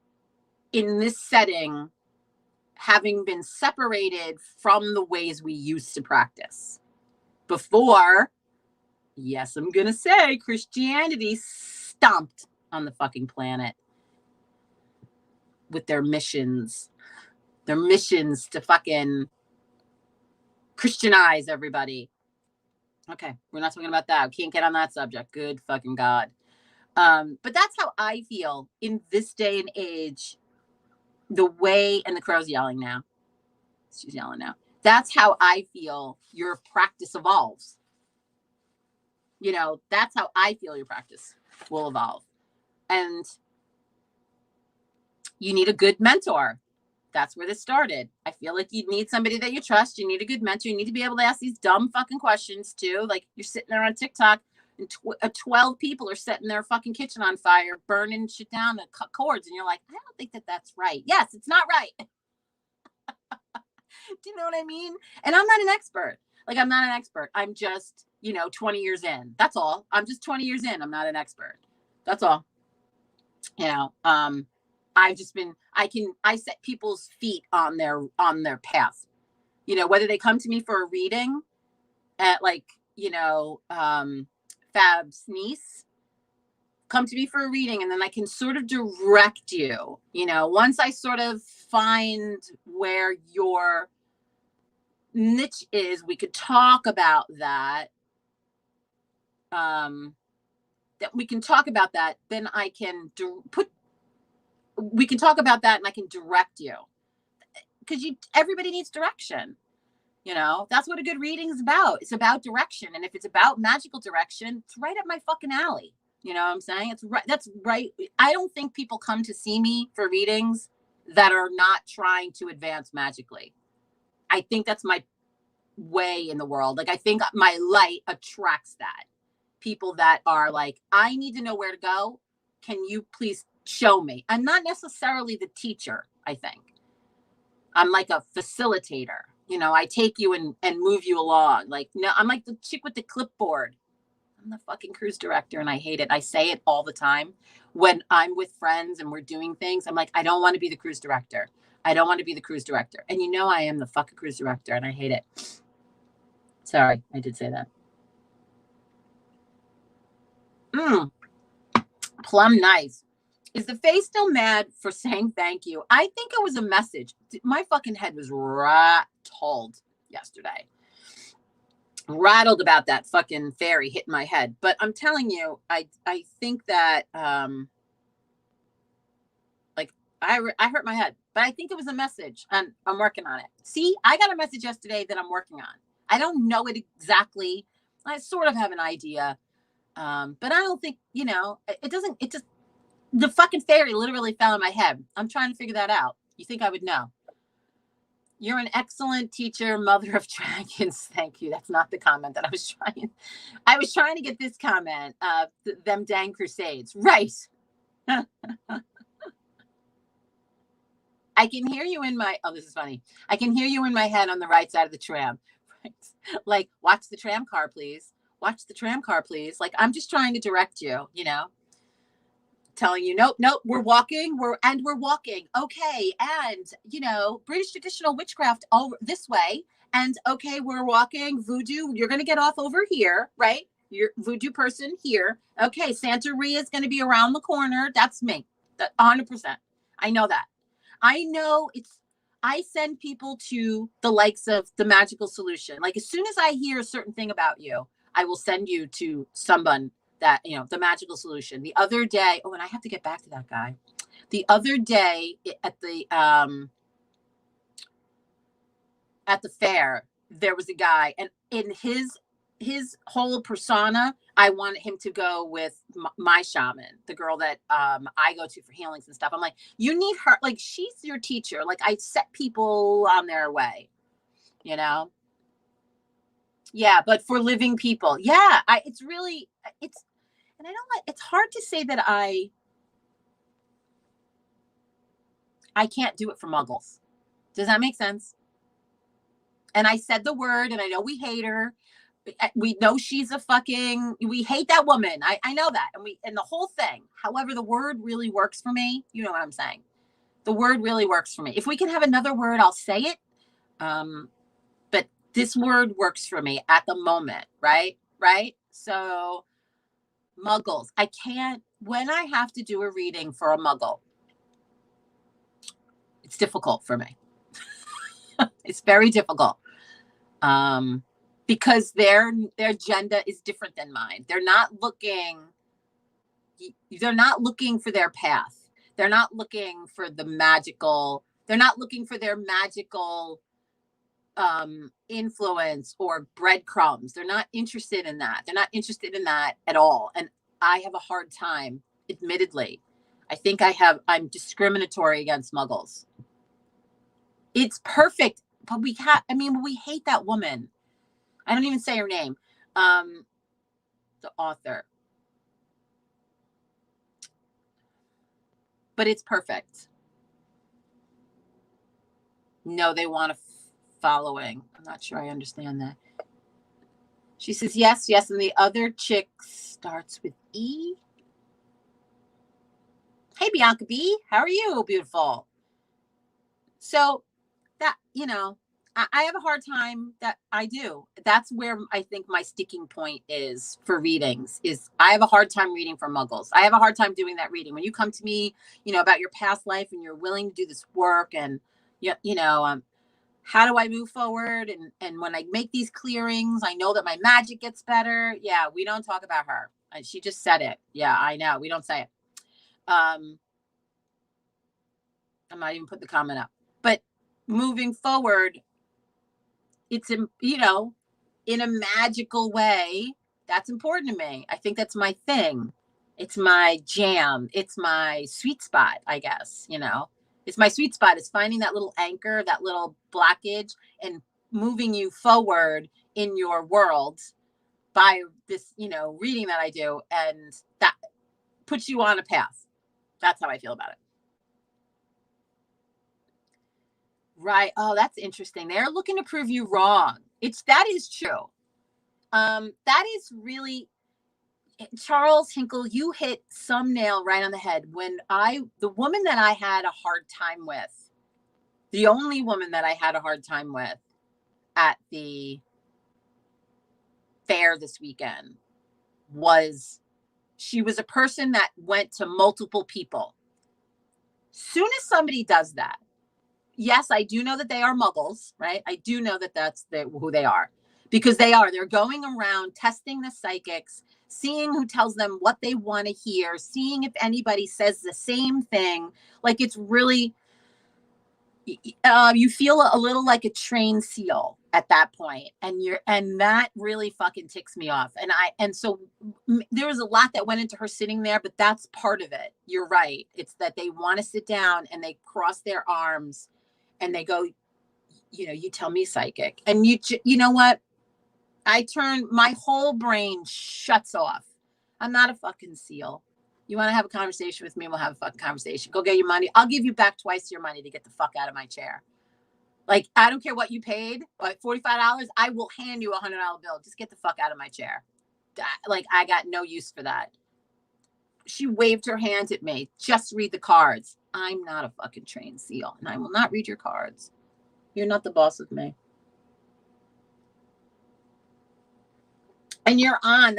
in this setting, having been separated from the ways we used to practice before. Yes, I'm going to say Christianity stomped on the fucking planet with their missions to fucking Christianize everybody. Okay, we're not talking about that. We can't get on that subject. Good fucking God. But that's how I feel in this day and age, the way, and the crow's yelling now. She's yelling now. That's how I feel your practice evolves. That's how I feel your practice will evolve. And you need a good mentor. That's where this started. I feel like you need somebody that you trust. You need a good mentor. You need to be able to ask these dumb fucking questions too. Like you're sitting there on TikTok and 12 people are setting their fucking kitchen on fire, burning shit down and cut cords. And you're like, I don't think that that's right. Yes, it's not right. Do you know what I mean? And I'm not an expert. Like, I'm not an expert. I'm just, 20 years in. That's all. I'm just 20 years in. I'm not an expert. That's all. I've just been, I set people's feet on their path, whether they come to me for a reading at like, Fab's niece, come to me for a reading, and then I can sort of direct you, you know, once I sort of find where your niche is, we could talk about that. That we can talk about that, then I can we can talk about that and I can direct you. Because everybody needs direction. You know, that's what a good reading is about. It's about direction. And if it's about magical direction, it's right up my fucking alley. You know what I'm saying? It's right. That's right. I don't think people come to see me for readings that are not trying to advance magically. I think that's my way in the world. Like, I think my light attracts that. People that are like, I need to know where to go. Can you please show me? I'm not necessarily the teacher, I think. I'm like a facilitator. You know, I take you and move you along. Like, no, I'm like the chick with the clipboard. I'm the fucking cruise director and I hate it. I say it all the time when I'm with friends and we're doing things. I'm like, I don't want to be the cruise director. I don't want to be the cruise director. And you know, I am the fucking cruise director and I hate it. Sorry, I did say that. Plum nice. Is the face still mad for saying thank you? I think it was a message. My fucking head was rattled yesterday. Rattled about that fucking fairy hitting my head. But I'm telling you, I think that like I hurt my head. But I think it was a message and I'm working on it. See, I got a message yesterday that I'm working on. I don't know it exactly. I sort of have an idea. But I don't think, you know, it just, the fucking fairy literally fell in my head. I'm trying to figure that out. You think I would know? You're an excellent teacher, mother of dragons. Thank you. That's not the comment that I was trying. I was trying to get this comment. Them dang crusades. Right. I can hear you in my, oh, this is funny. I can hear you in my head on the right side of the tram. Right. Like, watch the tram car, please. Watch the tram car, please. Like, I'm just trying to direct you, you know, telling you, nope, we're walking. We're walking. Okay. And, you know, British traditional witchcraft all this way. And okay, we're walking voodoo. You're going to get off over here, right? You're voodoo person here. Okay. Santeria is going to be around the corner. That's me. That 100%. I know that. I know I send people to the likes of the magical solution. Like, as soon as I hear a certain thing about you, I will send you to someone that, you know, the magical solution. The other day, oh, and I have to get back to that guy. The other day at the fair, there was a guy, and in his whole persona, I wanted him to go with my shaman, the girl that I go to for healings and stuff. I'm like, you need her. Like, she's your teacher. Like, I set people on their way, you know? Yeah, but for living people. Yeah, it's really, and I don't like, it's hard to say that I can't do it for muggles. Does that make sense? And I said the word, and I know we hate her. We know she's we hate that woman. I know that. And the whole thing. However, the word really works for me. You know what I'm saying? The word really works for me. If we can have another word, I'll say it. But this word works for me at the moment. Right? So muggles. I can't, when I have to do a reading for a muggle, it's difficult for me. It's very difficult. Because their agenda is different than mine. They're not looking for their path. They're not looking for the magical. They're not looking for their magical influence or breadcrumbs. They're not interested in that. They're not interested in that at all. And I have a hard time, admittedly. I think I'm discriminatory against muggles. It's perfect, but we hate that woman. I don't even say her name. The author. But it's perfect. No, they want a following. I'm not sure I understand that. She says, yes. And the other chick starts with E. Hey, Bianca B. How are you? Beautiful. So that, you know, I have a hard time that I do. That's where I think my sticking point is for readings is I have a hard time reading for muggles. I have a hard time doing that reading. When you come to me, about your past life and you're willing to do this work and how do I move forward? And when I make these clearings, I know that my magic gets better. Yeah, we don't talk about her. And she just said it. Yeah, I know. We don't say it. I'm not even putting the comment up. But moving forward, it's in a magical way. That's important to me. I think that's my thing. It's my jam. It's my sweet spot, I guess. It's my sweet spot is finding that little anchor, that little blockage, and moving you forward in your world by this, reading that I do. And that puts you on a path. That's how I feel about it. Right. Oh, that's interesting. They're looking to prove you wrong. That is true. That is really, Charles Hinkle, you hit some nail right on the head. The woman that I had a hard time with, the only woman that I had a hard time with at the fair this weekend she was a person that went to multiple people. Soon as somebody does that, yes, I do know that they are muggles, right? I do know that that's who they are because they're going around testing the psychics, seeing who tells them what they want to hear, seeing if anybody says the same thing. Like it's really, you feel a little like a trained seal at that point. And that really fucking ticks me off. And so there was a lot that went into her sitting there, but that's part of it. You're right. It's that they want to sit down and they cross their arms and they go, you tell me, psychic. And you know what? My whole brain shuts off. I'm not a fucking seal. You want to have a conversation with me? We'll have a fucking conversation. Go get your money. I'll give you back twice your money to get the fuck out of my chair. Like, I don't care what you paid, like $45. I will hand you $100 bill. Just get the fuck out of my chair. Like, I got no use for that. She waved her hand at me. Just read the cards. I'm not a fucking trained seal, and I will not read your cards. You're not the boss of me. And you're right.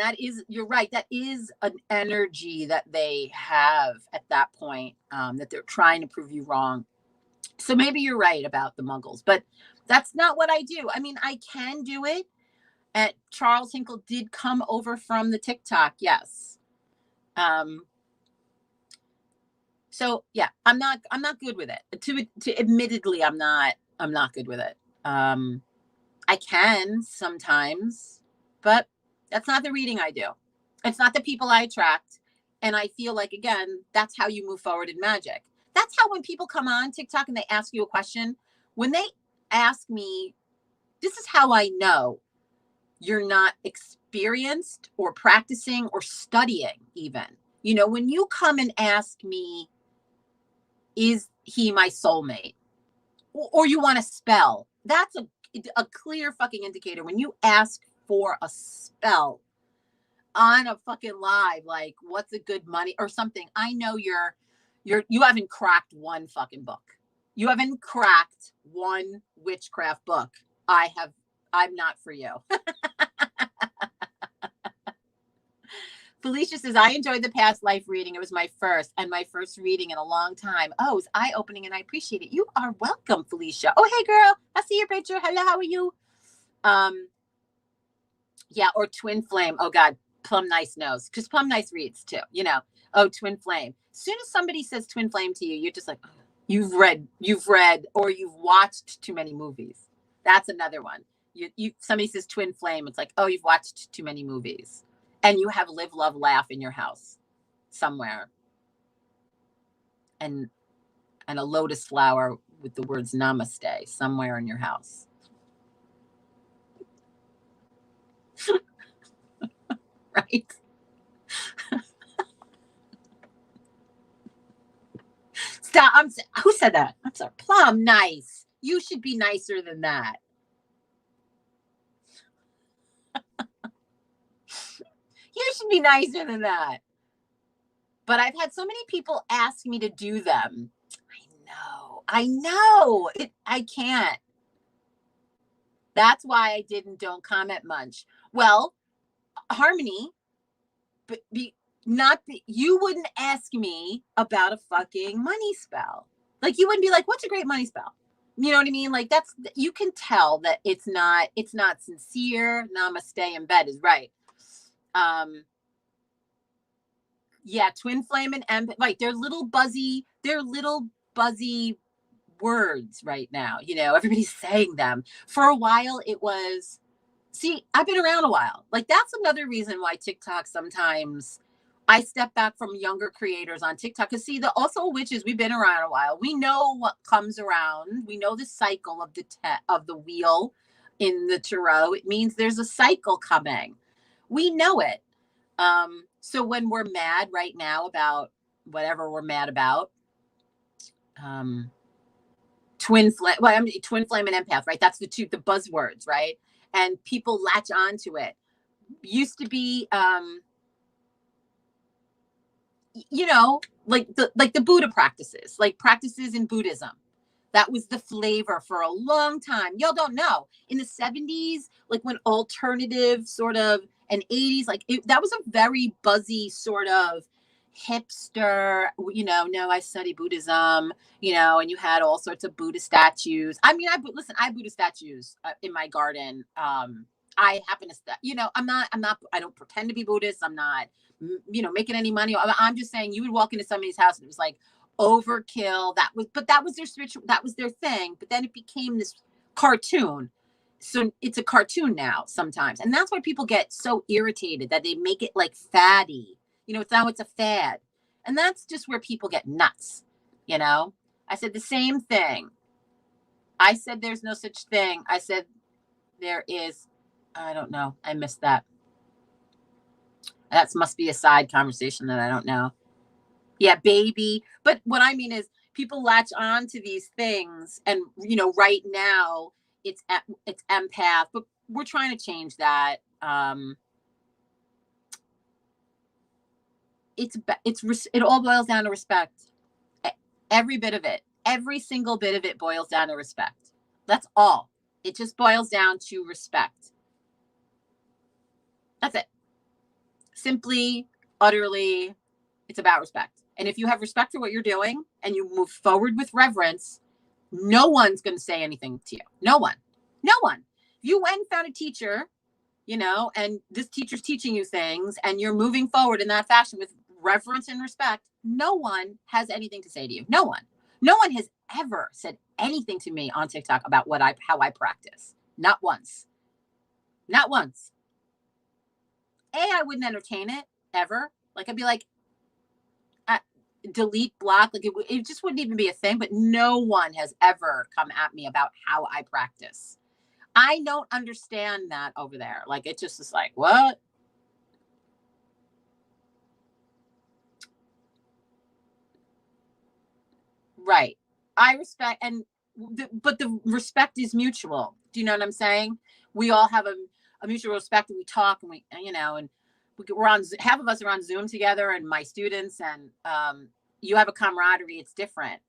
That is an energy that they have at that point, that they're trying to prove you wrong. So maybe you're right about the muggles, but that's not what I do. I mean, I can do it. And Charles Hinkle did come over from the TikTok. Yes. So yeah, I'm not good with it. To admittedly, I'm not good with it. I can sometimes, but that's not the reading I do. It's not the people I attract. And I feel like, again, that's how you move forward in magic. That's how when people come on TikTok and they ask you a question, when they ask me, this is how I know you're not experienced or practicing or studying even. When you come and ask me, is he my soulmate? Or you want to spell, that's a clear fucking indicator. When you ask for a spell on a fucking live, like what's a good money or something, I know you haven't cracked one fucking book. You haven't cracked one witchcraft book. I'm not for you. Felicia says, I enjoyed the past life reading. It was my first reading in a long time. Oh, it was eye-opening and I appreciate it. You are welcome, Felicia. Oh, hey girl, I see your picture. Hello, how are you? Yeah, or Twin Flame. Oh God, Plum Nice knows. Because Plum Nice reads too, Oh, Twin Flame. As soon as somebody says Twin Flame to you, you're just like, oh, you've read, or you've watched too many movies. That's another one. Somebody says Twin Flame, it's like, oh, you've watched too many movies. And you have live, love, laugh in your house somewhere. And a lotus flower with the words namaste somewhere in your house. Right? Stop. Who said that? I'm sorry. Plum Nice. You should be nicer than that. You should be nicer than that. But I've had so many people ask me to do them. I know. I can't. That's why I don't comment much. Well, Harmony, you wouldn't ask me about a fucking money spell. Like, you wouldn't be like, what's a great money spell? You know what I mean? Like, you can tell that it's not sincere. Namaste in bed is right. Yeah, twin flame and right. They're little buzzy words right now. You know, everybody's saying them. For a while, it was, see, I've been around a while. Like, that's another reason why TikTok sometimes I step back from younger creators on TikTok. Because, see, also witches, we've been around a while. We know what comes around. We know the cycle of the wheel in the tarot. It means there's a cycle coming. We know it. So when we're mad right now about whatever we're mad about, twin flame and empath, right? That's the buzzwords, right? And people latch onto it. Used to be, you know, like the Buddha practices, like practices in Buddhism. That was the flavor for a long time. Y'all don't know. In the 70s, like when alternative sort of, and 80s, like that was a very buzzy sort of hipster, you know, no, I study Buddhism, you know, and you had all sorts of Buddha statues. I mean, I have Buddha statues in my garden. I happen to, you know, I don't pretend to be Buddhist. I'm not, you know, making any money. I'm just saying, you would walk into somebody's house and it was like overkill. That was their spiritual, that was their thing. But then it became this cartoon. So it's a cartoon now sometimes. And that's why people get so irritated that they make it like fatty. You know, it's a fad. And that's just where people get nuts. You know, I said the same thing. I said, there's no such thing. I said, there is, I don't know. I missed that. That must be a side conversation that I don't know. Yeah, baby. But what I mean is people latch on to these things. And, you know, right now it's empath, but we're trying to change that. It all boils down to respect. Every bit of it, every single bit of it boils down to respect. That's all. It just boils down to respect. That's it. Simply, utterly, it's about respect. And if you have respect for what you're doing and you move forward with reverence, no one's going to say anything to you. No one. If you went and found a teacher, you know, and this teacher's teaching you things and you're moving forward in that fashion with reverence and respect, no one has anything to say to you. No one has ever said anything to me on TikTok about how I practice. Not once. I wouldn't entertain it ever. Like, I'd be like, delete, block. Like, it just wouldn't even be a thing. But no one has ever come at me about how I practice. I don't understand that over there. Like, it just is like, what? Right. I respect, but the respect is mutual. Do you know what I'm saying? We all have a mutual respect, and we talk, and we're on, half of us are on Zoom together, and my students, and you have a camaraderie. It's different,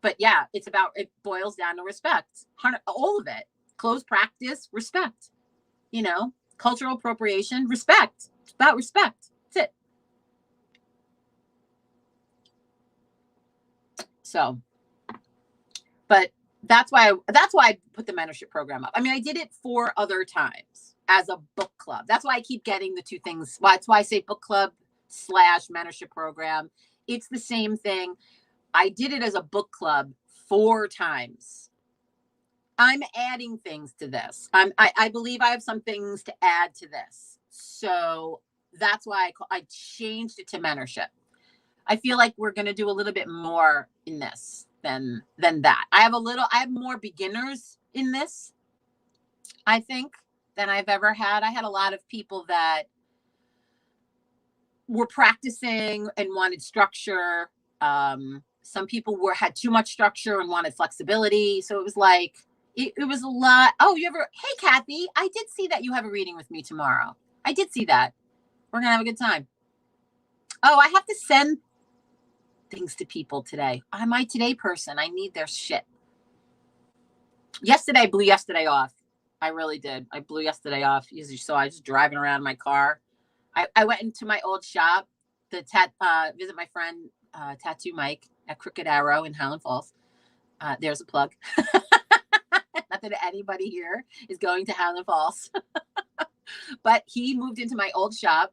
but yeah, it boils down to respect. All of it. Close practice, respect. You know, cultural appropriation, respect. It's about respect. That's it. So, but that's why I put the mentorship program up. I mean, I did it 4 other times as a book club. That's why I keep getting the two things. That's why I say book club / mentorship program. It's the same thing. I did it as a book club 4 times. I'm adding things to this. I believe I have some things to add to this. So that's why I changed it to mentorship. I feel like we're going to do a little bit more in this than that. I have more beginners in this, I think, than I've ever had. I had a lot of people that were practicing and wanted structure. Some people had too much structure and wanted flexibility. So it was like, it was a lot. Oh, hey, Kathy, I did see that you have a reading with me tomorrow. I did see that. We're going to have a good time. Oh, I have to send things to people today. I'm my today person. I need their shit. Yesterday, I blew yesterday off. I really did. I blew yesterday off. As you saw, I was just driving around in my car. I went into my old shop to visit my friend Tattoo Mike at Crooked Arrow in Highland Falls. There's a plug. Not that anybody here is going to Highland Falls. But he moved into my old shop,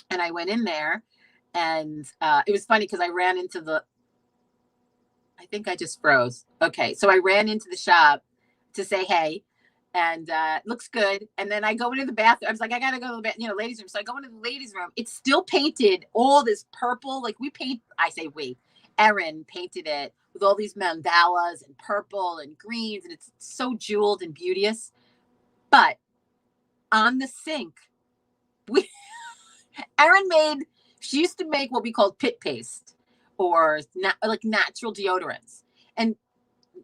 and I went in there, and it was funny because I ran into I think I just froze. Okay, so I ran into the shop to say hey, and looks good. And then I go into the bathroom. I was like, I gotta go to the ladies' room. So I go into the ladies' room. It's still painted all this purple. Like Erin painted it with all these mandalas and purple and greens, and it's so jeweled and beauteous. But on the sink, she used to make what we called pit paste or like natural deodorants. And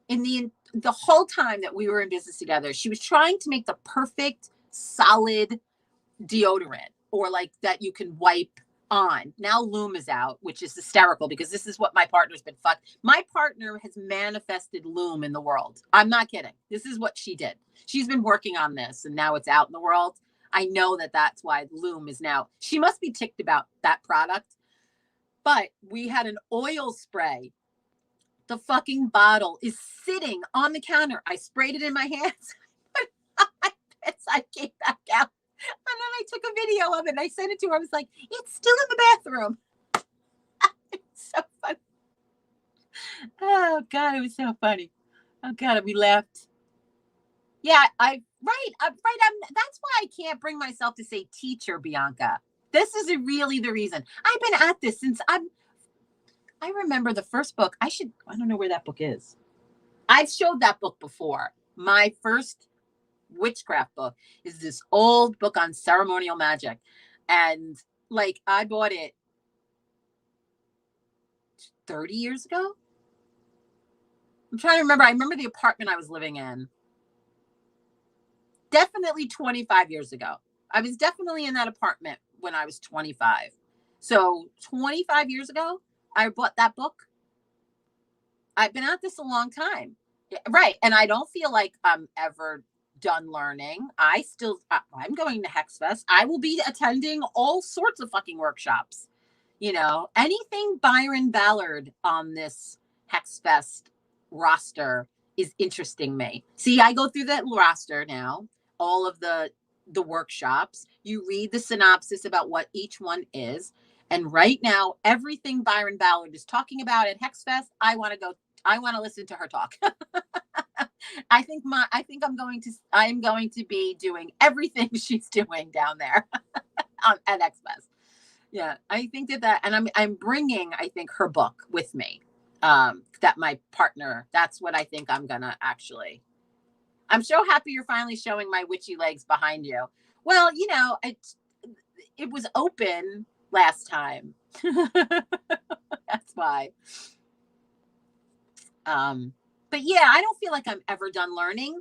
in the whole time that we were in business together, she was trying to make the perfect solid deodorant or like that you can wipe on. Now Loom is out, which is hysterical because this is what my partner's been My partner has manifested Loom in the world. I'm not kidding. This is what she did. She's been working on this and now it's out in the world. I know that that's why Loom is now. She must be ticked about that product. But we had an oil spray. The fucking bottle is sitting on the counter. I sprayed it in my hands. I came back out. And then I took a video of it and I sent it to her. I was like, it's still in the bathroom. It's so funny. Oh, God, it was so funny. Oh, God, we laughed. Yeah, that's why I can't bring myself to say teacher, Bianca. This is really the reason. I've been at this since I remember the first book. I don't know where that book is. I've showed that book before. My first witchcraft book is this old book on ceremonial magic. And like I bought it 30 years ago. I'm trying to remember. I remember the apartment I was living in. Definitely 25 years ago. I was definitely in that apartment when I was 25. So 25 years ago, I bought that book. I've been at this a long time. Right. And I don't feel like I'm ever done learning. I'm going to HexFest. I will be attending all sorts of fucking workshops. Anything Byron Ballard on this HexFest roster is interesting me. See, I go through that roster now, all of the workshops. You read the synopsis about what each one is. And right now, everything Byron Ballard is talking about at HexFest, I want to listen to her talk. I think I'm going to be doing everything she's doing down there at HexFest. Yeah, I think that, and I'm bringing, I think, her book with me. That my partner, that's what I think I'm gonna actually. I'm so happy you're finally showing my witchy legs behind you. Well, it was open last time. That's why. But yeah, I don't feel like I'm ever done learning.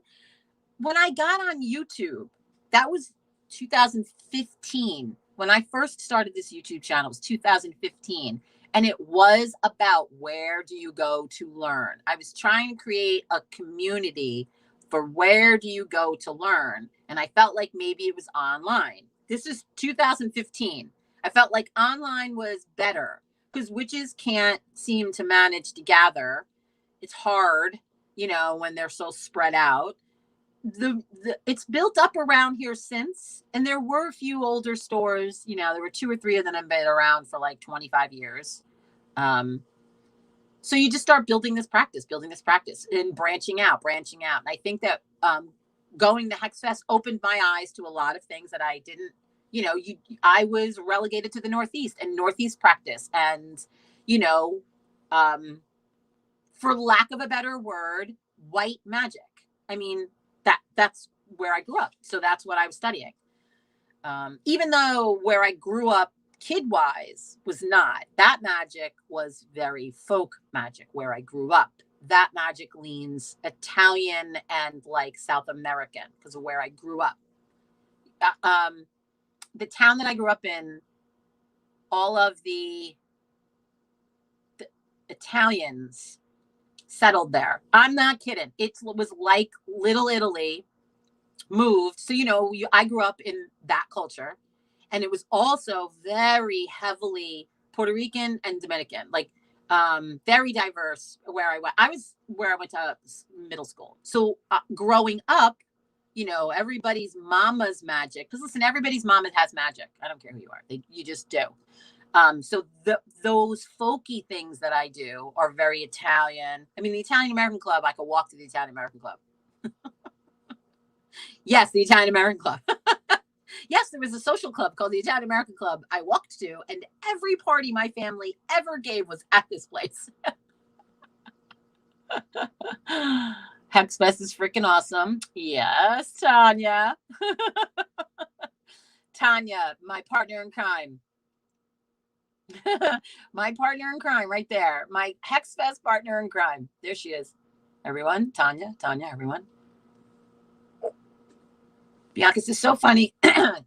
When I got on YouTube, that was 2015. When I first started this YouTube channel, it was 2015. And it was about where do you go to learn? I was trying to create a community for where do you go to learn? And I felt like maybe it was online. This is 2015. I felt like online was better because witches can't seem to manage to gather. It's hard, when they're so spread out. It's built up around here since, and there were a few older stores. There were 2 or 3 of them that have been around for like 25 years. So you just start building this practice and branching out. And I think that going to HexFest opened my eyes to a lot of things that I didn't, I was relegated to the Northeast and Northeast practice. And, for lack of a better word, white magic. I mean, that's where I grew up. So that's what I was studying. Even though where I grew up kid-wise was not. That magic was very folk magic where I grew up. That magic leans Italian and like South American because of where I grew up. The town that I grew up in, all of the Italians settled there. I'm not kidding. It was like Little Italy moved. So, I grew up in that culture, and it was also very heavily Puerto Rican and Dominican, like very diverse where I went. I was where I went to middle school. So growing up, everybody's mama's magic. Because listen, everybody's mama has magic. I don't care who you are. You just do. So those folky things that I do are very Italian. I mean, the Italian American Club, I could walk to the Italian American Club. Yes, the Italian American Club. Yes, there was a social club called the Italian American Club I walked to, and every party my family ever gave was at this place. Hexfest is freaking awesome. Yes, Tanya. Tanya, my partner in crime. My partner in crime right there. My Hexfest partner in crime. There she is. Everyone, Tanya, everyone. Bianca, this is so funny.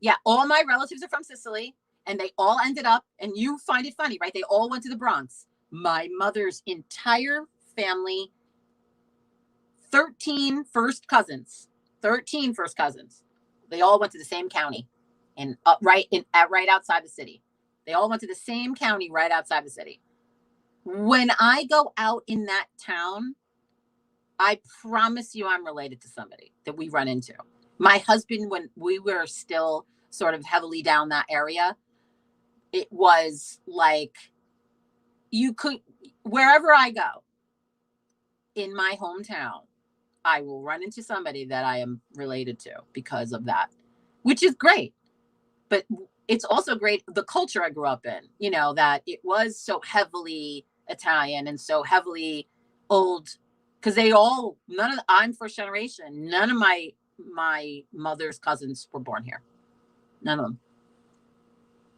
Yeah, all my relatives are from Sicily, and they all ended up, and you find it funny, right? They all went to the Bronx. My mother's entire family, 13 first cousins. They all went to the same county, and right outside the city. They all went to the same county right outside the city. When I go out in that town, I promise you I'm related to somebody that we run into. My husband, when we were still sort of heavily down that area, it was like you could, wherever I go in my hometown, I will run into somebody that I am related to because of that, which is great. But it's also great, the culture I grew up in, that it was so heavily Italian and so heavily old, because I'm first generation. None of my mother's cousins were born here. None of them.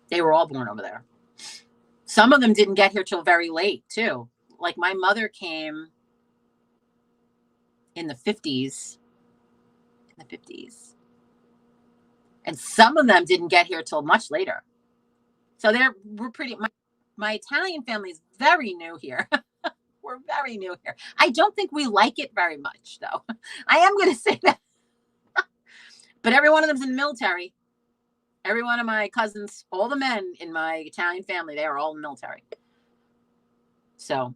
They were all born over there. Some of them didn't get here till very late too. Like my mother came in the 50s. And some of them didn't get here till much later. So we're pretty, my Italian family is very new here. We're very new here. I don't think we like it very much though. I am going to say that. But every one of them's in the military. Every one of my cousins, all the men in my Italian family, they are all in the military. So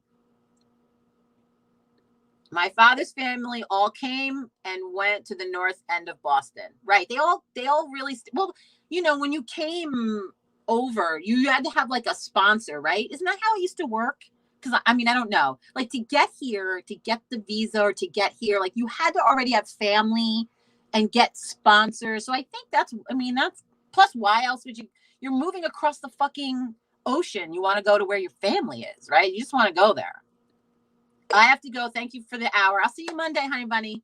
my father's family all came and went to the north end of Boston. Right. They all really, well, when you came over, you had to have like a sponsor, right? Isn't that how it used to work? Because I don't know, like to get here, to get the visa or to get here, like you had to already have family and get sponsors. So I think that's plus why else would you're moving across the fucking ocean. You want to go to where your family is, right? You just want to go there. I have to go. Thank you for the hour. I'll see you Monday, honey bunny.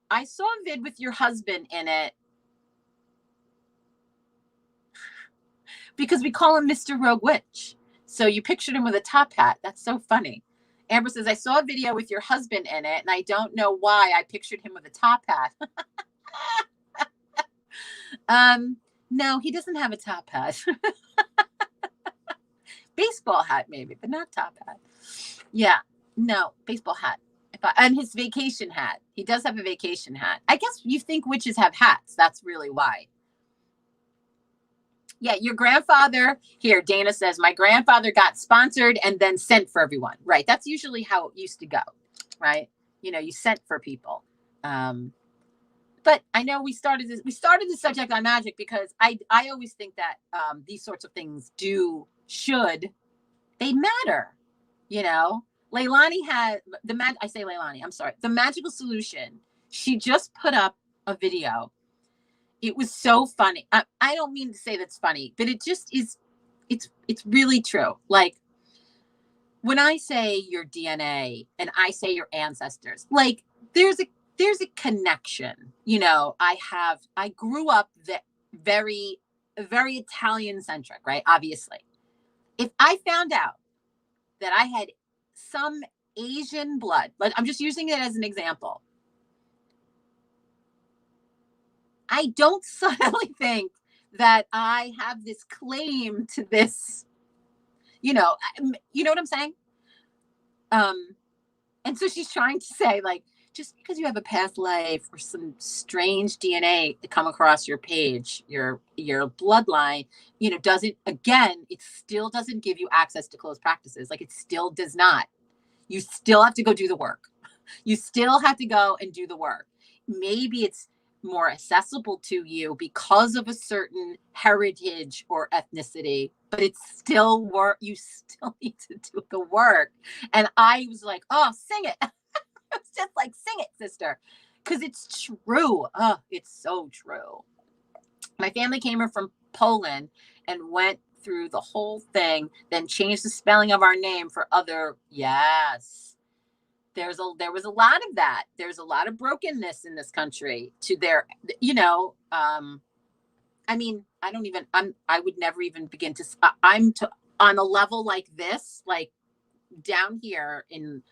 I saw a vid with your husband in it because we call him Mr. Rogue Witch. So you pictured him with a top hat. That's so funny. Amber says, I saw a video with your husband in it, and I don't know why I pictured him with a top hat. No, he doesn't have a top hat. Baseball hat, maybe, but not top hat. Yeah, no, baseball hat. And his vacation hat. He does have a vacation hat. I guess you think witches have hats. That's really why. Yeah, your grandfather, here, Dana says, my grandfather got sponsored and then sent for everyone. Right. That's usually how it used to go. Right. You sent for people. But I know we started the subject on magic because I always think that these sorts of things they matter. Leilani had the Magical Solution. She just put up a video. It was so funny. I don't mean to say that's funny, but it just is. It's really true. Like when I say your DNA and I say your ancestors, like there's a connection. I grew up very, very Italian centric, right? Obviously, if I found out that I had some Asian blood, like I'm just using it as an example, I don't suddenly think that I have this claim to this, you know what I'm saying? And so she's trying to say, like, just because you have a past life or some strange DNA to come across your page, your bloodline, doesn't, again, it still doesn't give you access to closed practices. Like, it still does not. You still have to go do the work. You still have to go and do the work. Maybe it's more accessible to you because of a certain heritage or ethnicity, but it's still work. You still need to do the work. And I was like, oh, sing it. It's just like, sing it, sister. Because it's true. Oh, it's so true. My family came here from Poland and went through the whole thing, then changed the spelling of our name for other. Yes. There was a lot of that. There's a lot of brokenness in this country to their, I mean, I would never even begin to, on a level like this, like down here in,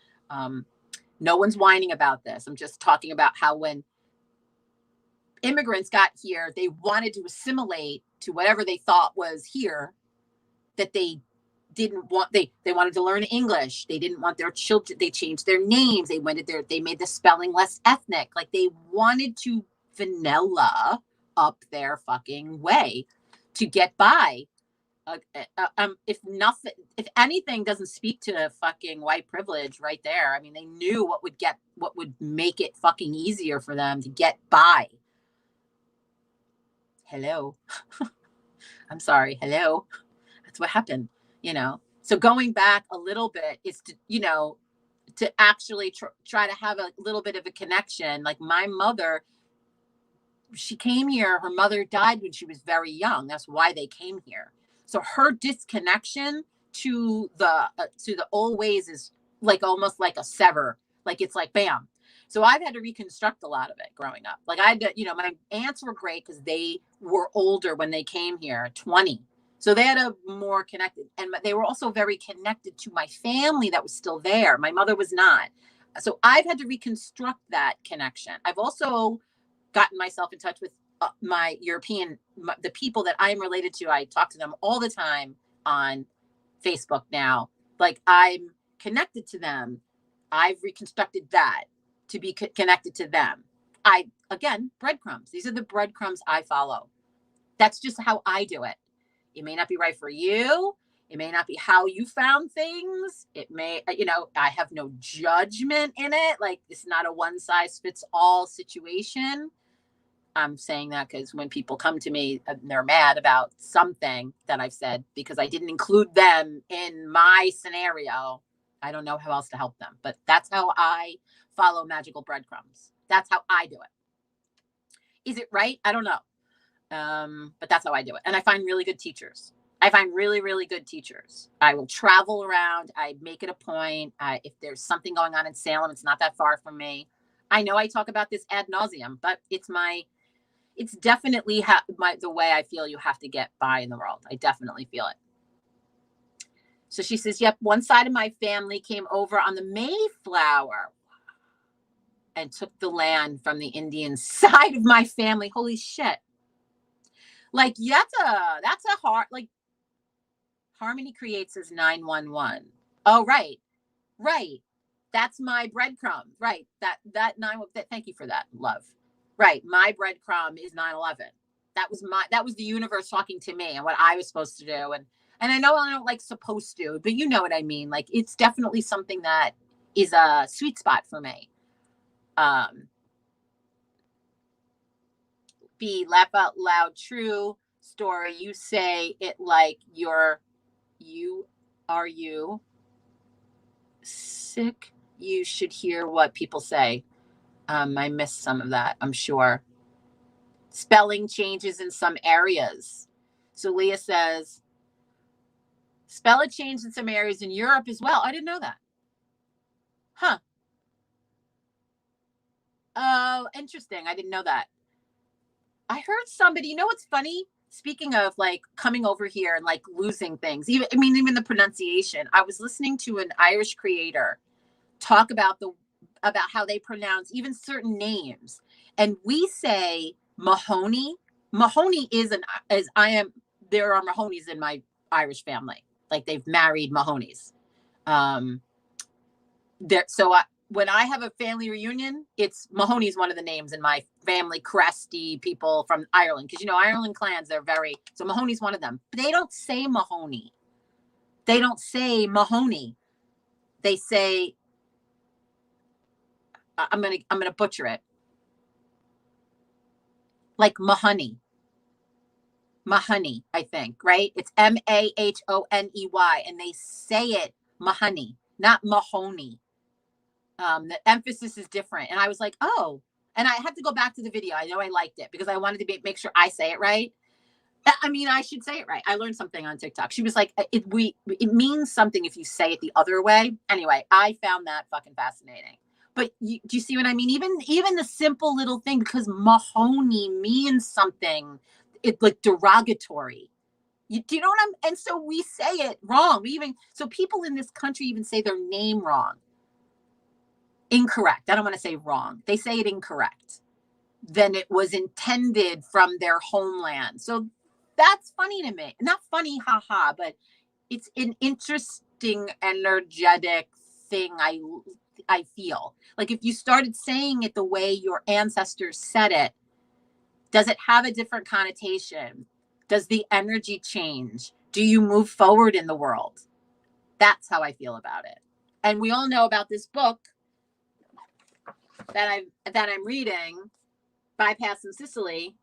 no one's whining about this. I'm just talking about how when immigrants got here, they wanted to assimilate to whatever they thought was here, that they didn't want, they wanted to learn English. They didn't want their children. They changed their names. They made the spelling less ethnic. Like, they wanted to vanilla up their fucking way to get by. If anything doesn't speak to fucking white privilege right there. I mean, they knew what would make it fucking easier for them to get by. Hello. I'm sorry. Hello. That's what happened. So going back a little bit is to actually try to have a little bit of a connection. Like, my mother, she came here, her mother died when she was very young. That's why they came here. So her disconnection to the old ways is like almost like a sever. Like, it's like, bam. So I've had to reconstruct a lot of it growing up. Like, my aunts were great because they were older when they came here, 20. So they had a more connected, and they were also very connected to my family that was still there. My mother was not. So I've had to reconstruct that connection. I've also gotten myself in touch with my European, the people that I'm related to. I talk to them all the time on Facebook now. Like, I'm connected to them. I've reconstructed that to be connected to them. Again, breadcrumbs. These are the breadcrumbs I follow. That's just how I do it. It may not be right for you. It may not be how you found things. It may, I have no judgment in it. Like, it's not a one size fits all situation. I'm saying that because when people come to me and they're mad about something that I've said because I didn't include them in my scenario, I don't know how else to help them. But that's how I follow magical breadcrumbs. That's how I do it. Is it right? I don't know. But that's how I do it. And I find really good teachers. I find really, really good teachers. I will travel around. I make it a point. If there's something going on in Salem, it's not that far from me. I know I talk about this ad nauseum, but it's definitely the way I feel you have to get by in the world. I definitely feel it. So she says, yep, one side of my family came over on the Mayflower and took the land from the Indian side of my family. Holy shit. Like, that's a hard, like, Harmony Creates says 911. Oh, right. That's my breadcrumb. Right. Thank you for that, love. Right. My breadcrumb is 9/11. That was the universe talking to me and what I was supposed to do. And I know I don't like supposed to, but you know what I mean? Like, it's definitely something that is a sweet spot for me. Be laugh out loud, true story. You say it like you sick. You should hear what people say. I missed some of that, I'm sure. Spelling changes in some areas. So Leah says, spell it changed in some areas in Europe as well. I didn't know that. Huh. Oh, interesting. I didn't know that. I heard somebody, what's funny? Speaking of like coming over here and like losing things, even the pronunciation. I was listening to an Irish creator talk about how they pronounce even certain names. And we say Mahoney. Mahoney there are Mahonies in my Irish family. Like, they've married Mahonies. when I have a family reunion, it's Mahoney's one of the names in my family, cresty people from Ireland. Because, you know, Ireland clans, they're very, so Mahoney's one of them. But they don't say Mahoney. They don't say Mahoney. They say, I'm gonna butcher it. Like Mahoney. Mahoney, I think, right? It's Mahoney. And they say it Mahoney, not Mahoney. The emphasis is different. And I was like, oh, and I had to go back to the video. I know I liked it because I wanted to make sure I say it right. I mean, I should say it right. I learned something on TikTok. She was like, it means something if you say it the other way. Anyway, I found that fucking fascinating. But do you see what I mean? Even the simple little thing, because Mahoney means something, it's like derogatory. Do you know what and so we say it wrong. So people in this country even say their name wrong. Incorrect. I don't want to say wrong. They say it incorrect than it was intended from their homeland. So that's funny to me. Not funny, haha, but it's an interesting, energetic thing. I feel like if you started saying it the way your ancestors said it, does it have a different connotation? Does the energy change? Do you move forward in the world? That's how I feel about it. And we all know about this book that I'm reading, Bypassing Sicily.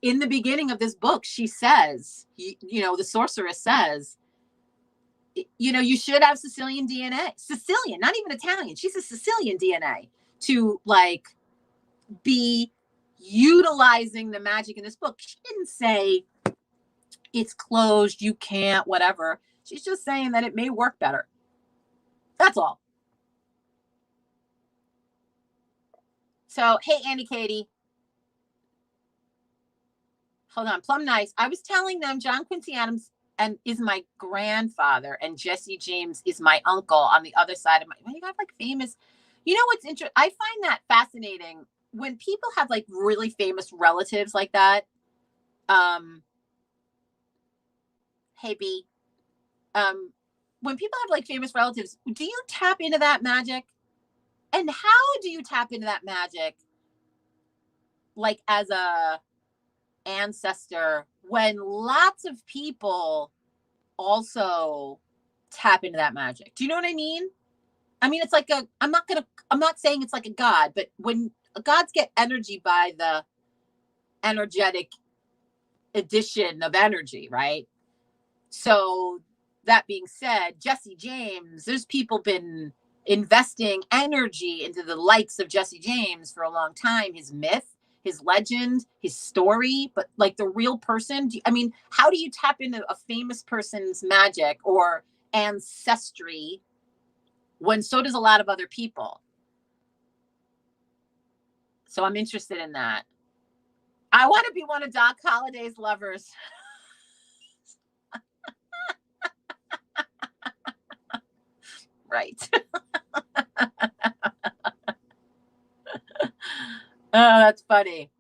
In the beginning of this book, she says, you know, the sorceress says, you know, you should have Sicilian DNA. Sicilian, not even Italian. She's a Sicilian DNA to like be utilizing the magic in this book. She didn't say it's closed, you can't, whatever. She's just saying that it may work better. That's all. So, hey, Andy Katie. Hold on, Plum Nice. I was telling them John Quincy Adams is my grandfather and Jesse James is my uncle on the other side of you got like famous. You know what's interesting? I find that fascinating when people have like really famous relatives like that. Hey B. When people have like famous relatives, do you tap into that magic? And how do you tap into that magic? Like as a ancestor, when lots of people also tap into that magic. Do you know what I mean? I mean, it's like I'm not saying it's like a god, but when gods get energy by the energetic addition of energy, right? So that being said, Jesse James, there's people been investing energy into the likes of Jesse James for a long time, his myth, his legend, his story, but like the real person. I mean, how do you tap into a famous person's magic or ancestry when so does a lot of other people? So I'm interested in that. I want to be one of Doc Holliday's lovers. Right. Oh, that's funny.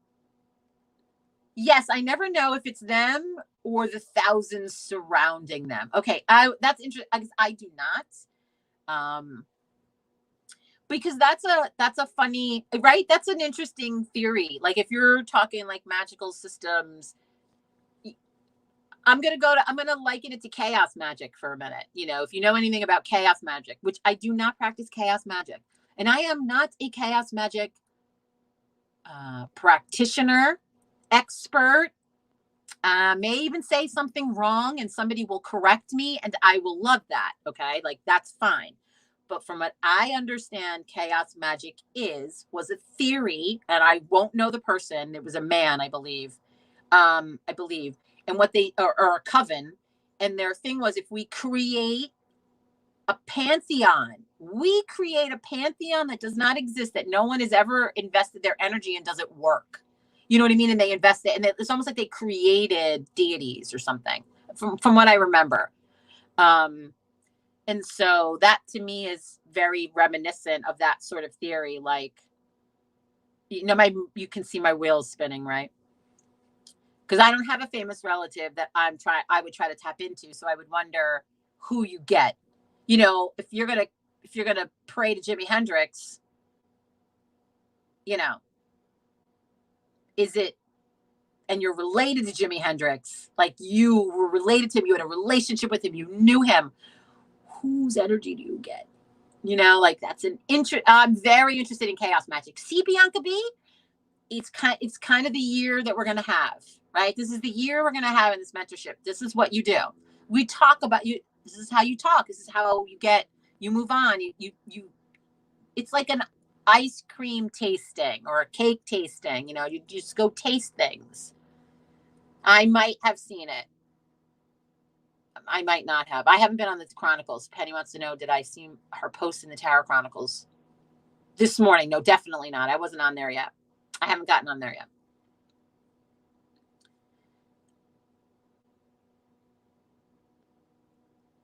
Yes, I never know if it's them or the thousands surrounding them. Okay, that's interesting because I do not. Because that's a funny, right? That's an interesting theory. Like if you're talking like magical systems, I'm gonna liken it to chaos magic for a minute. You know, if you know anything about chaos magic, which I do not practice chaos magic, and I am not a chaos magic practitioner, expert. May even say something wrong and somebody will correct me and I will love that. Okay. Like that's fine. But from what I understand, chaos magic was a theory, and I won't know the person. It was a man, I believe. And what they or a coven, and their thing was if we create a pantheon, that does not exist, that no one has ever invested their energy and doesn't work. You know what I mean? And they invest it, and it's almost like they created deities or something, from what I remember. And so that to me is very reminiscent of that sort of theory. Like, you know, you can see my wheels spinning, right? Because I don't have a famous relative that I would try to tap into. So I would wonder who you get. You know, if you're gonna if you're going to pray to Jimi Hendrix, you know, is it, and you're related to Jimi Hendrix, like you were related to him, you had a relationship with him, you knew him, whose energy do you get? You know, like that's an I'm very interested in chaos magic. See, Bianca B, it's kind of the year that we're going to have, right? This is the year we're going to have in this mentorship. This is what you do. We talk about you. This is how you talk. This is how you move on. It's like an ice cream tasting or a cake tasting. You know, you just go taste things. I might have seen it. I might not have. I haven't been on the Chronicles. Penny wants to know, did I see her post in the Tarot Chronicles this morning? No, definitely not. I wasn't on there yet. I haven't gotten on there yet.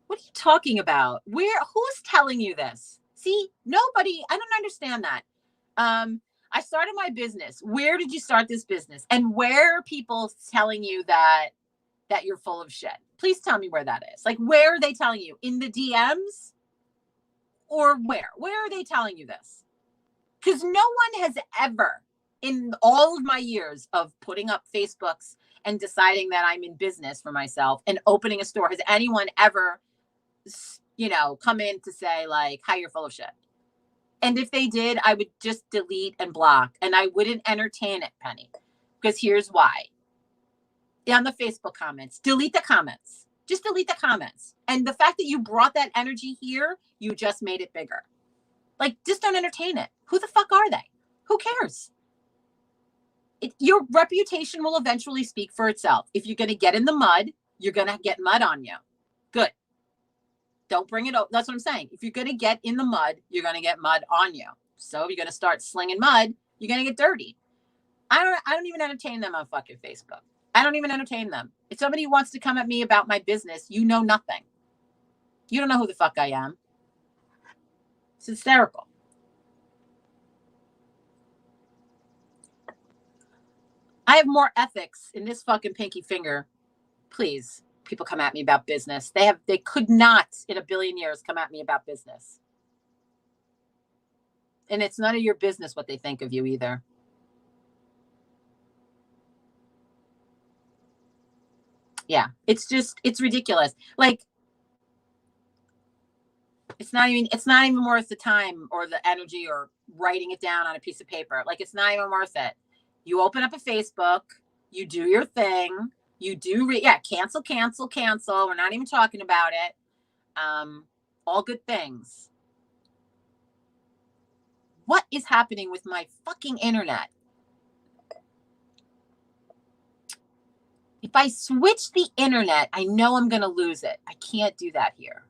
What are you talking about? Who's telling you this? See, nobody, I don't understand that. I started my business. Where did you start this business? And where are people telling you that you're full of shit? Please tell me where that is. Like, where are they telling you? In the DMs? Or where? Where are they telling you this? Because no one has ever, in all of my years of putting up Facebooks and deciding that I'm in business for myself and opening a store, has anyone ever, you know, come in to say like, hi, you're full of shit? And if they did, I would just delete and block, and I wouldn't entertain it, Penny, because here's why. On the Facebook comments, delete the comments. Just delete the comments. And the fact that you brought that energy here, you just made it bigger. Like, just don't entertain it. Who the fuck are they? Who cares? Your reputation will eventually speak for itself. If you're going to get in the mud, you're going to get mud on you. Good. Don't bring it up. That's what I'm saying. If you're going to get in the mud, you're going to get mud on you. So if you're going to start slinging mud, you're going to get dirty. I don't even entertain them on fucking Facebook. I don't even entertain them. If somebody wants to come at me about my business, you know nothing. You don't know who the fuck I am. It's hysterical. I have more ethics in this fucking pinky finger. Please, people come at me about business. They could not in a billion years come at me about business. And it's none of your business what they think of you either. Yeah, it's ridiculous. Like, it's not even worth the time or the energy or writing it down on a piece of paper. Like, it's not even worth it. You open up a Facebook, you do your thing, you do, cancel. We're not even talking about it. All good things. What is happening with my fucking internet? If I switch the internet, I know I'm going to lose it. I can't do that here.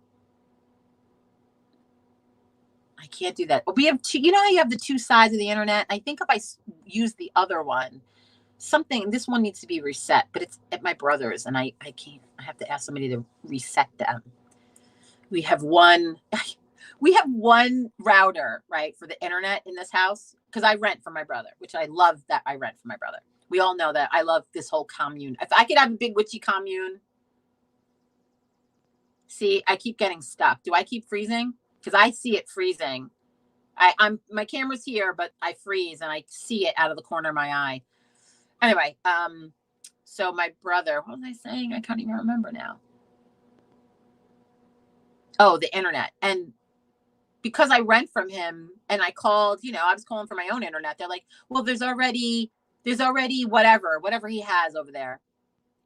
I can't do that. We have two, you know how you have the two sides of the internet? I think if I use the other one, this one needs to be reset, but it's at my brother's and I can't, I have to ask somebody to reset them. We have one router, right, for the internet in this house, because I rent from my brother, which I love that I rent from my brother. We all know that I love this whole commune. If I could have a big witchy commune. See, I keep getting stuck. Do I keep freezing? Because I see it freezing. My camera's here, but I freeze and I see it out of the corner of my eye. Anyway, so my brother, what was I saying? I can't even remember now. Oh, the internet. And because I rent from him and I called, I was calling for my own internet. They're like, well, there's already whatever he has over there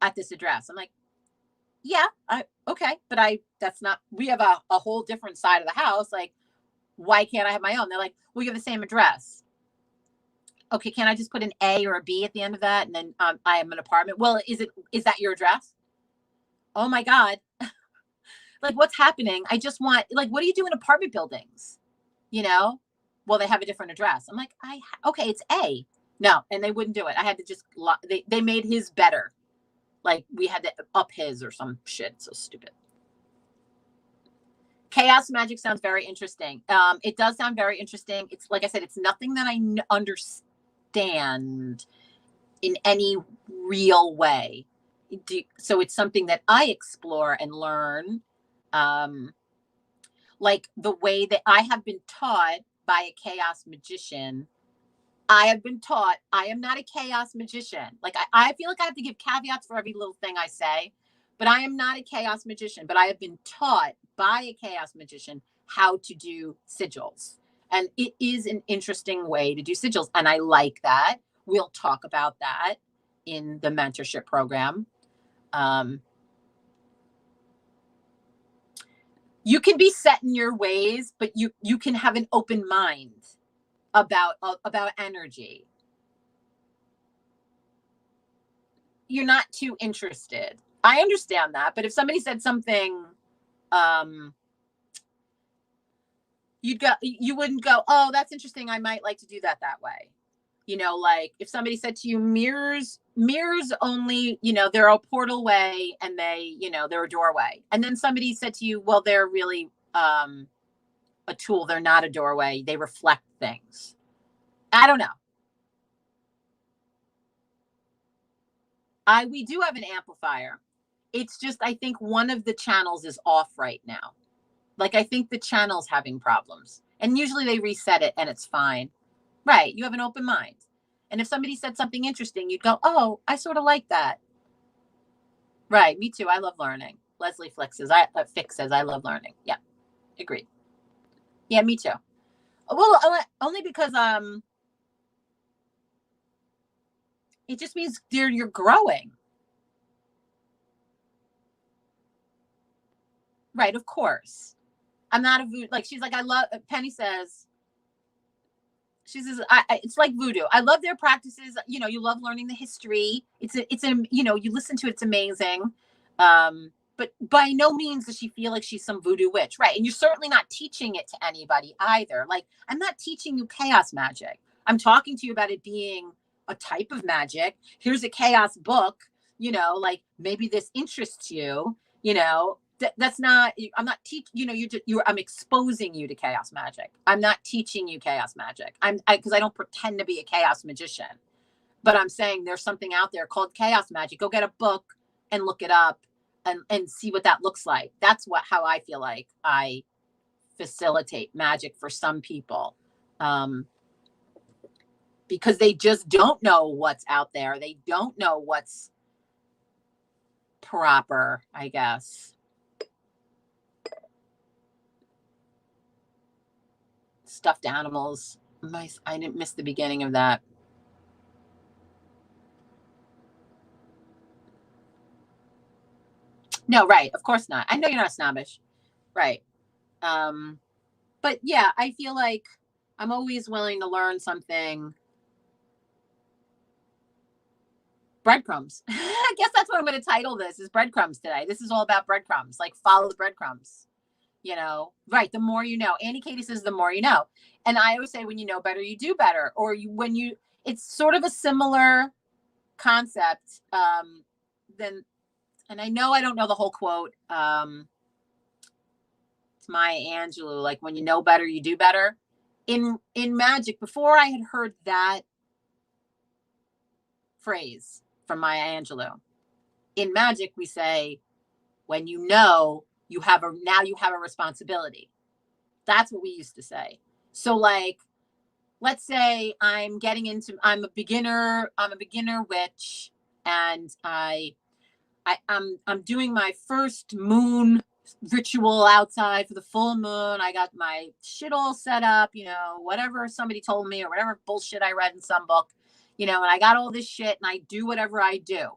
at this address. I'm like, yeah, okay. But we have a whole different side of the house. Like, why can't I have my own? They're like, well, you have the same address. Okay. Can I just put an A or a B at the end of that? And then I am an apartment. Well, is that your address? Oh my God. Like, what's happening? I just want, like, what do you do in apartment buildings? Well, they have a different address. I'm like, okay, it's A. No. And they wouldn't do it. I had to just, they made his better. Like, we had to up his or some shit. So stupid. Chaos magic sounds very interesting. It does sound very interesting. It's like I said, it's nothing that I understand in any real way. So it's something that I explore and learn. like the way that I have been taught by a chaos magician. I have been taught I am not a chaos magician. Like I feel like I have to give caveats for every little thing I say, but I am not a chaos magician. But I have been taught by a chaos magician how to do sigils. And it is an interesting way to do sigils. And I like that. We'll talk about that in the mentorship program. You can be set in your ways, but you can have an open mind about energy. You're not too interested. I understand that, but if somebody said something, you wouldn't go, oh, that's interesting, I might like to do that way. You know, like if somebody said to you, mirrors only, you know, they're a portal way, and they, you know, they're a doorway. And then somebody said to you, well, they're really a tool, they're not a doorway, they reflect things. I don't know. We do have an amplifier. It's just, I think one of the channels is off right now. Like, I think the channel's having problems, and usually they reset it and it's fine. Right. You have an open mind. And if somebody said something interesting, you'd go, oh, I sort of like that. Right. Me too. I love learning. Leslie Fix says, I love learning. Yeah. Agreed. Yeah, me too. Well, only because, it just means you're growing. Right. Of course. I'm not a voodoo. Like, she's like, Penny says, she says, it's like voodoo. I love their practices. You know, you love learning the history. It's you know, you listen to it, it's amazing. But by no means does she feel like she's some voodoo witch. Right. And you're certainly not teaching it to anybody either. Like, I'm not teaching you chaos magic. I'm talking to you about it being a type of magic. Here's a chaos book, you know, like maybe this interests you, you know. That's not, I'm not teaching, you know, I'm exposing you to chaos magic. I'm not teaching you chaos magic. Because I don't pretend to be a chaos magician, but I'm saying there's something out there called chaos magic. Go get a book and look it up and see what that looks like. That's how I feel like I facilitate magic for some people. Because they just don't know what's out there. They don't know what's proper, I guess. Stuffed animals. I didn't miss the beginning of that. No, right. Of course not. I know you're not snobbish. Right. But yeah, I feel like I'm always willing to learn something. Breadcrumbs. I guess that's what I'm going to title this, is breadcrumbs today. This is all about breadcrumbs. Like, follow the breadcrumbs. You know, right. The more you know. Annie Katie says the more you know. And I always say, when you know better, you do better. Or it's sort of a similar concept. And I know I don't know the whole quote. It's Maya Angelou, like, when you know better, you do better. In magic, before I had heard that phrase from Maya Angelou, in magic, we say, when you know, now you have a responsibility. That's what we used to say. So, like, let's say I'm a beginner witch, and I'm doing my first moon ritual outside for the full moon. I got my shit all set up, you know, whatever somebody told me or whatever bullshit I read in some book, you know, and I got all this shit and I do whatever I do.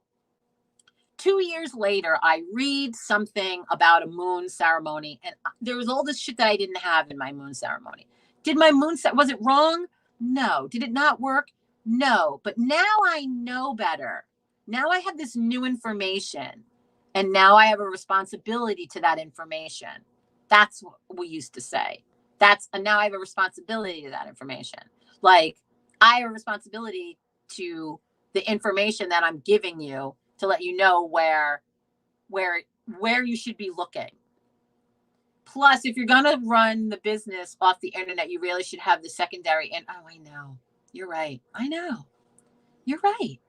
2 years later, I read something about a moon ceremony, and there was all this shit that I didn't have in my moon ceremony. Was it wrong? No. Did it not work? No. But now I know better. Now I have this new information, and now I have a responsibility to that information. That's what we used to say. And now I have a responsibility to that information. Like, I have a responsibility to the information that I'm giving you, to let you know where you should be looking. Plus, if you're going to run the business off the internet, you really should have the secondary. And oh, I know. You're right. I know. You're right.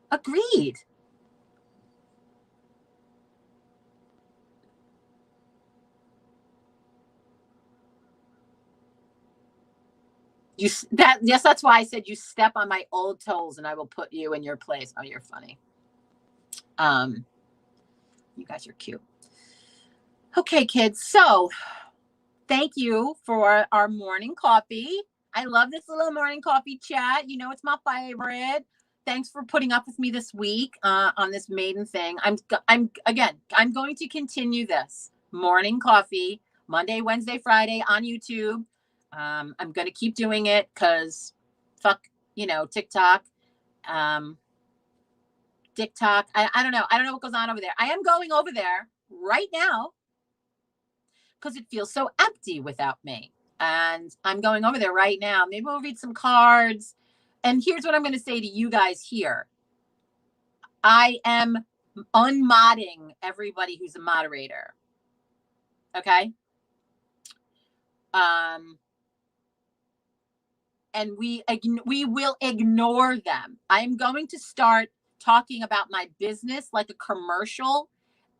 Agreed. Yes, that's why I said you step on my old toes and I will put you in your place. Oh, you're funny. You guys are cute. Okay, kids. So thank you for our morning coffee. I love this little morning coffee chat. You know, it's my favorite. Thanks for putting up with me this week on this maiden thing. I'm going to continue this morning coffee Monday, Wednesday, Friday on YouTube. I'm going to keep doing it because fuck, TikTok. TikTok. I don't know. I don't know what goes on over there. I am going over there right now because it feels so empty without me. And I'm going over there right now. Maybe we'll read some cards. And here's what I'm going to say to you guys here. I am unmodding everybody who's a moderator. Okay? And we will ignore them. I'm going to start talking about my business like a commercial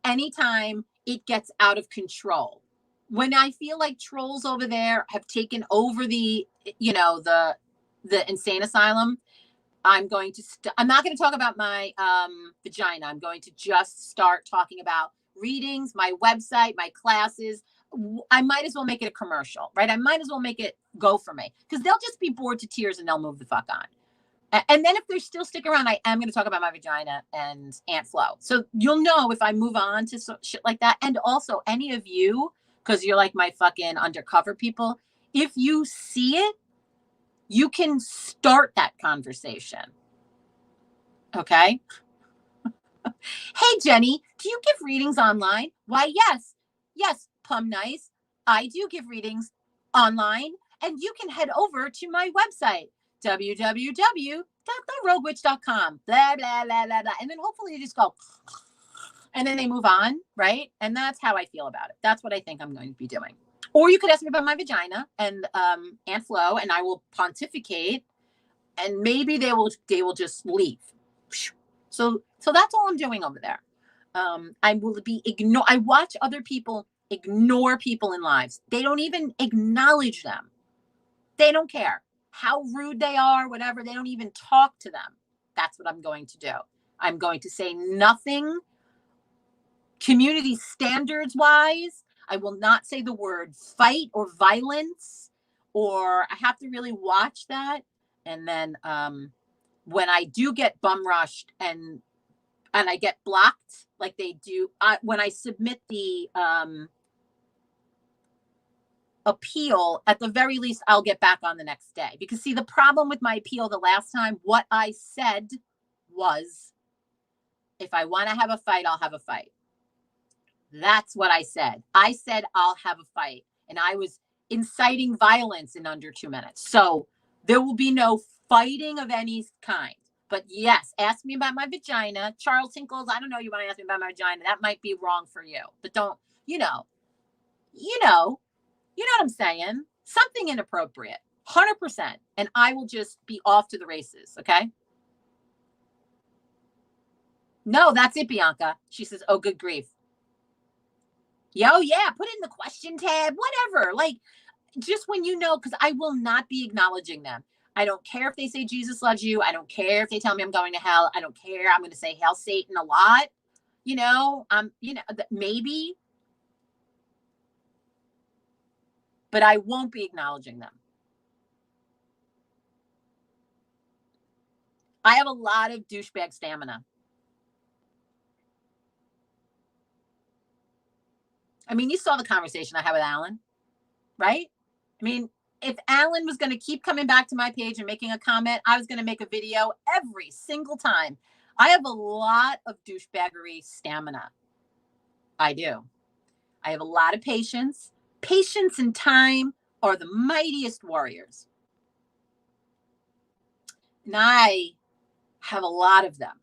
anytime it gets out of control. When I feel like trolls over there have taken over the insane asylum, I'm going to I'm not going to talk about my vagina. I'm going to just start talking about readings, my website, my classes. I might as well make it a commercial, right? I might as well make it go for me because they'll just be bored to tears and they'll move the fuck on. And then if they're still sticking around, I am going to talk about my vagina and Aunt Flo. So you'll know if I move on to shit like that. And also any of you, because you're like my fucking undercover people, if you see it, you can start that conversation. Okay? Hey, Jenny, do you give readings online? Why, yes. Yes, Plum Nice. I do give readings online, and you can head over to my website, www.theroguewitch.com. Blah, blah, blah, blah, blah. And then hopefully you just go, and then they move on, right? And that's how I feel about it. That's what I think I'm going to be doing. Or you could ask me about my vagina and Aunt Flo, and I will pontificate, and maybe they will just leave. So that's all I'm doing over there. I will be I watch other people ignore people in lives. They don't even acknowledge them. They don't care how rude they are, whatever. They don't even talk to them. That's what I'm going to do. I'm going to say nothing community standards wise. I will not say the word fight or violence, or I have to really watch that. And then when I do get bum rushed and I get blocked like they do, when I submit the appeal, at the very least, I'll get back on the next day. Because see, the problem with my appeal the last time, what I said was, if I want to have a fight, I'll have a fight. That's what I said. I said, I'll have a fight. And I was inciting violence in under 2 minutes. So there will be no fighting of any kind. But yes, ask me about my vagina. Charles Tinkles, I don't know, you want to ask me about my vagina. That might be wrong for you. But don't, you know what I'm saying? Something inappropriate. 100%. And I will just be off to the races. Okay? No, that's it, Bianca. She says, oh, good grief. Yo, yeah, put it in the question tab, whatever. Like, just when you know, because I will not be acknowledging them. I don't care if they say Jesus loves you. I don't care if they tell me I'm going to hell. I don't care. I'm going to say hell Satan a lot. Maybe. But I won't be acknowledging them. I have a lot of douchebag stamina. I mean, you saw the conversation I had with Alan, right? I mean, if Alan was going to keep coming back to my page and making a comment, I was going to make a video every single time. I have a lot of douchebaggery stamina. I do. I have a lot of patience. Patience and time are the mightiest warriors. And I have a lot of them.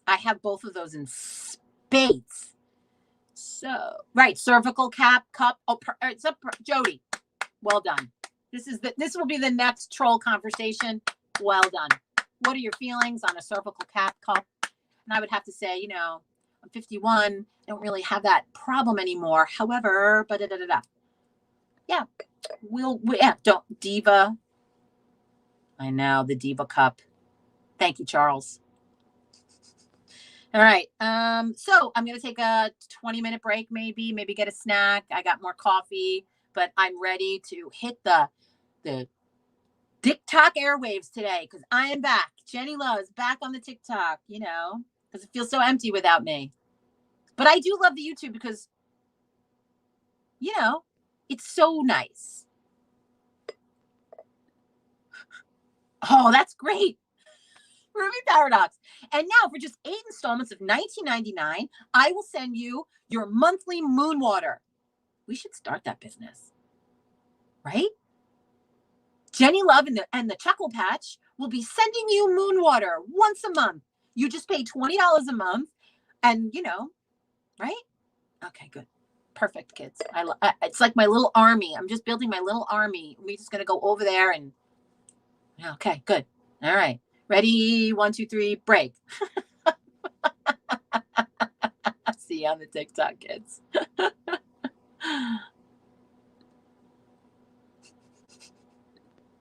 I have both of those in spades. So, right, cervical cup. Oh, it's up, Jody. Well done. This will be the next troll conversation. Well done. What are your feelings on a cervical cup? And I would have to say, I'm 51. I don't really have that problem anymore. However, yeah. don't Diva. I know, the Diva cup. Thank you, Charles. All right. So I'm gonna take a 20-minute break, maybe get a snack. I got more coffee, but I'm ready to hit the Diktok airwaves today because I am back. Jenni Love is back on the TikTok, because it feels so empty without me. But I do love the YouTube because, it's so nice. Oh, that's great. Ruby Paradox. And now for just 8 installments of $19.99, I will send you your monthly moon water. We should start that business, right? Jenni Love and the Chuckle Patch will be sending you moon water once a month. You just pay $20 a month and, right? Okay, good. Perfect, kids. It's like my little army. I'm just building my little army. We're just going to go over there and, okay, good. All right. Ready? 1, 2, 3, break. See you on the TikTok, kids.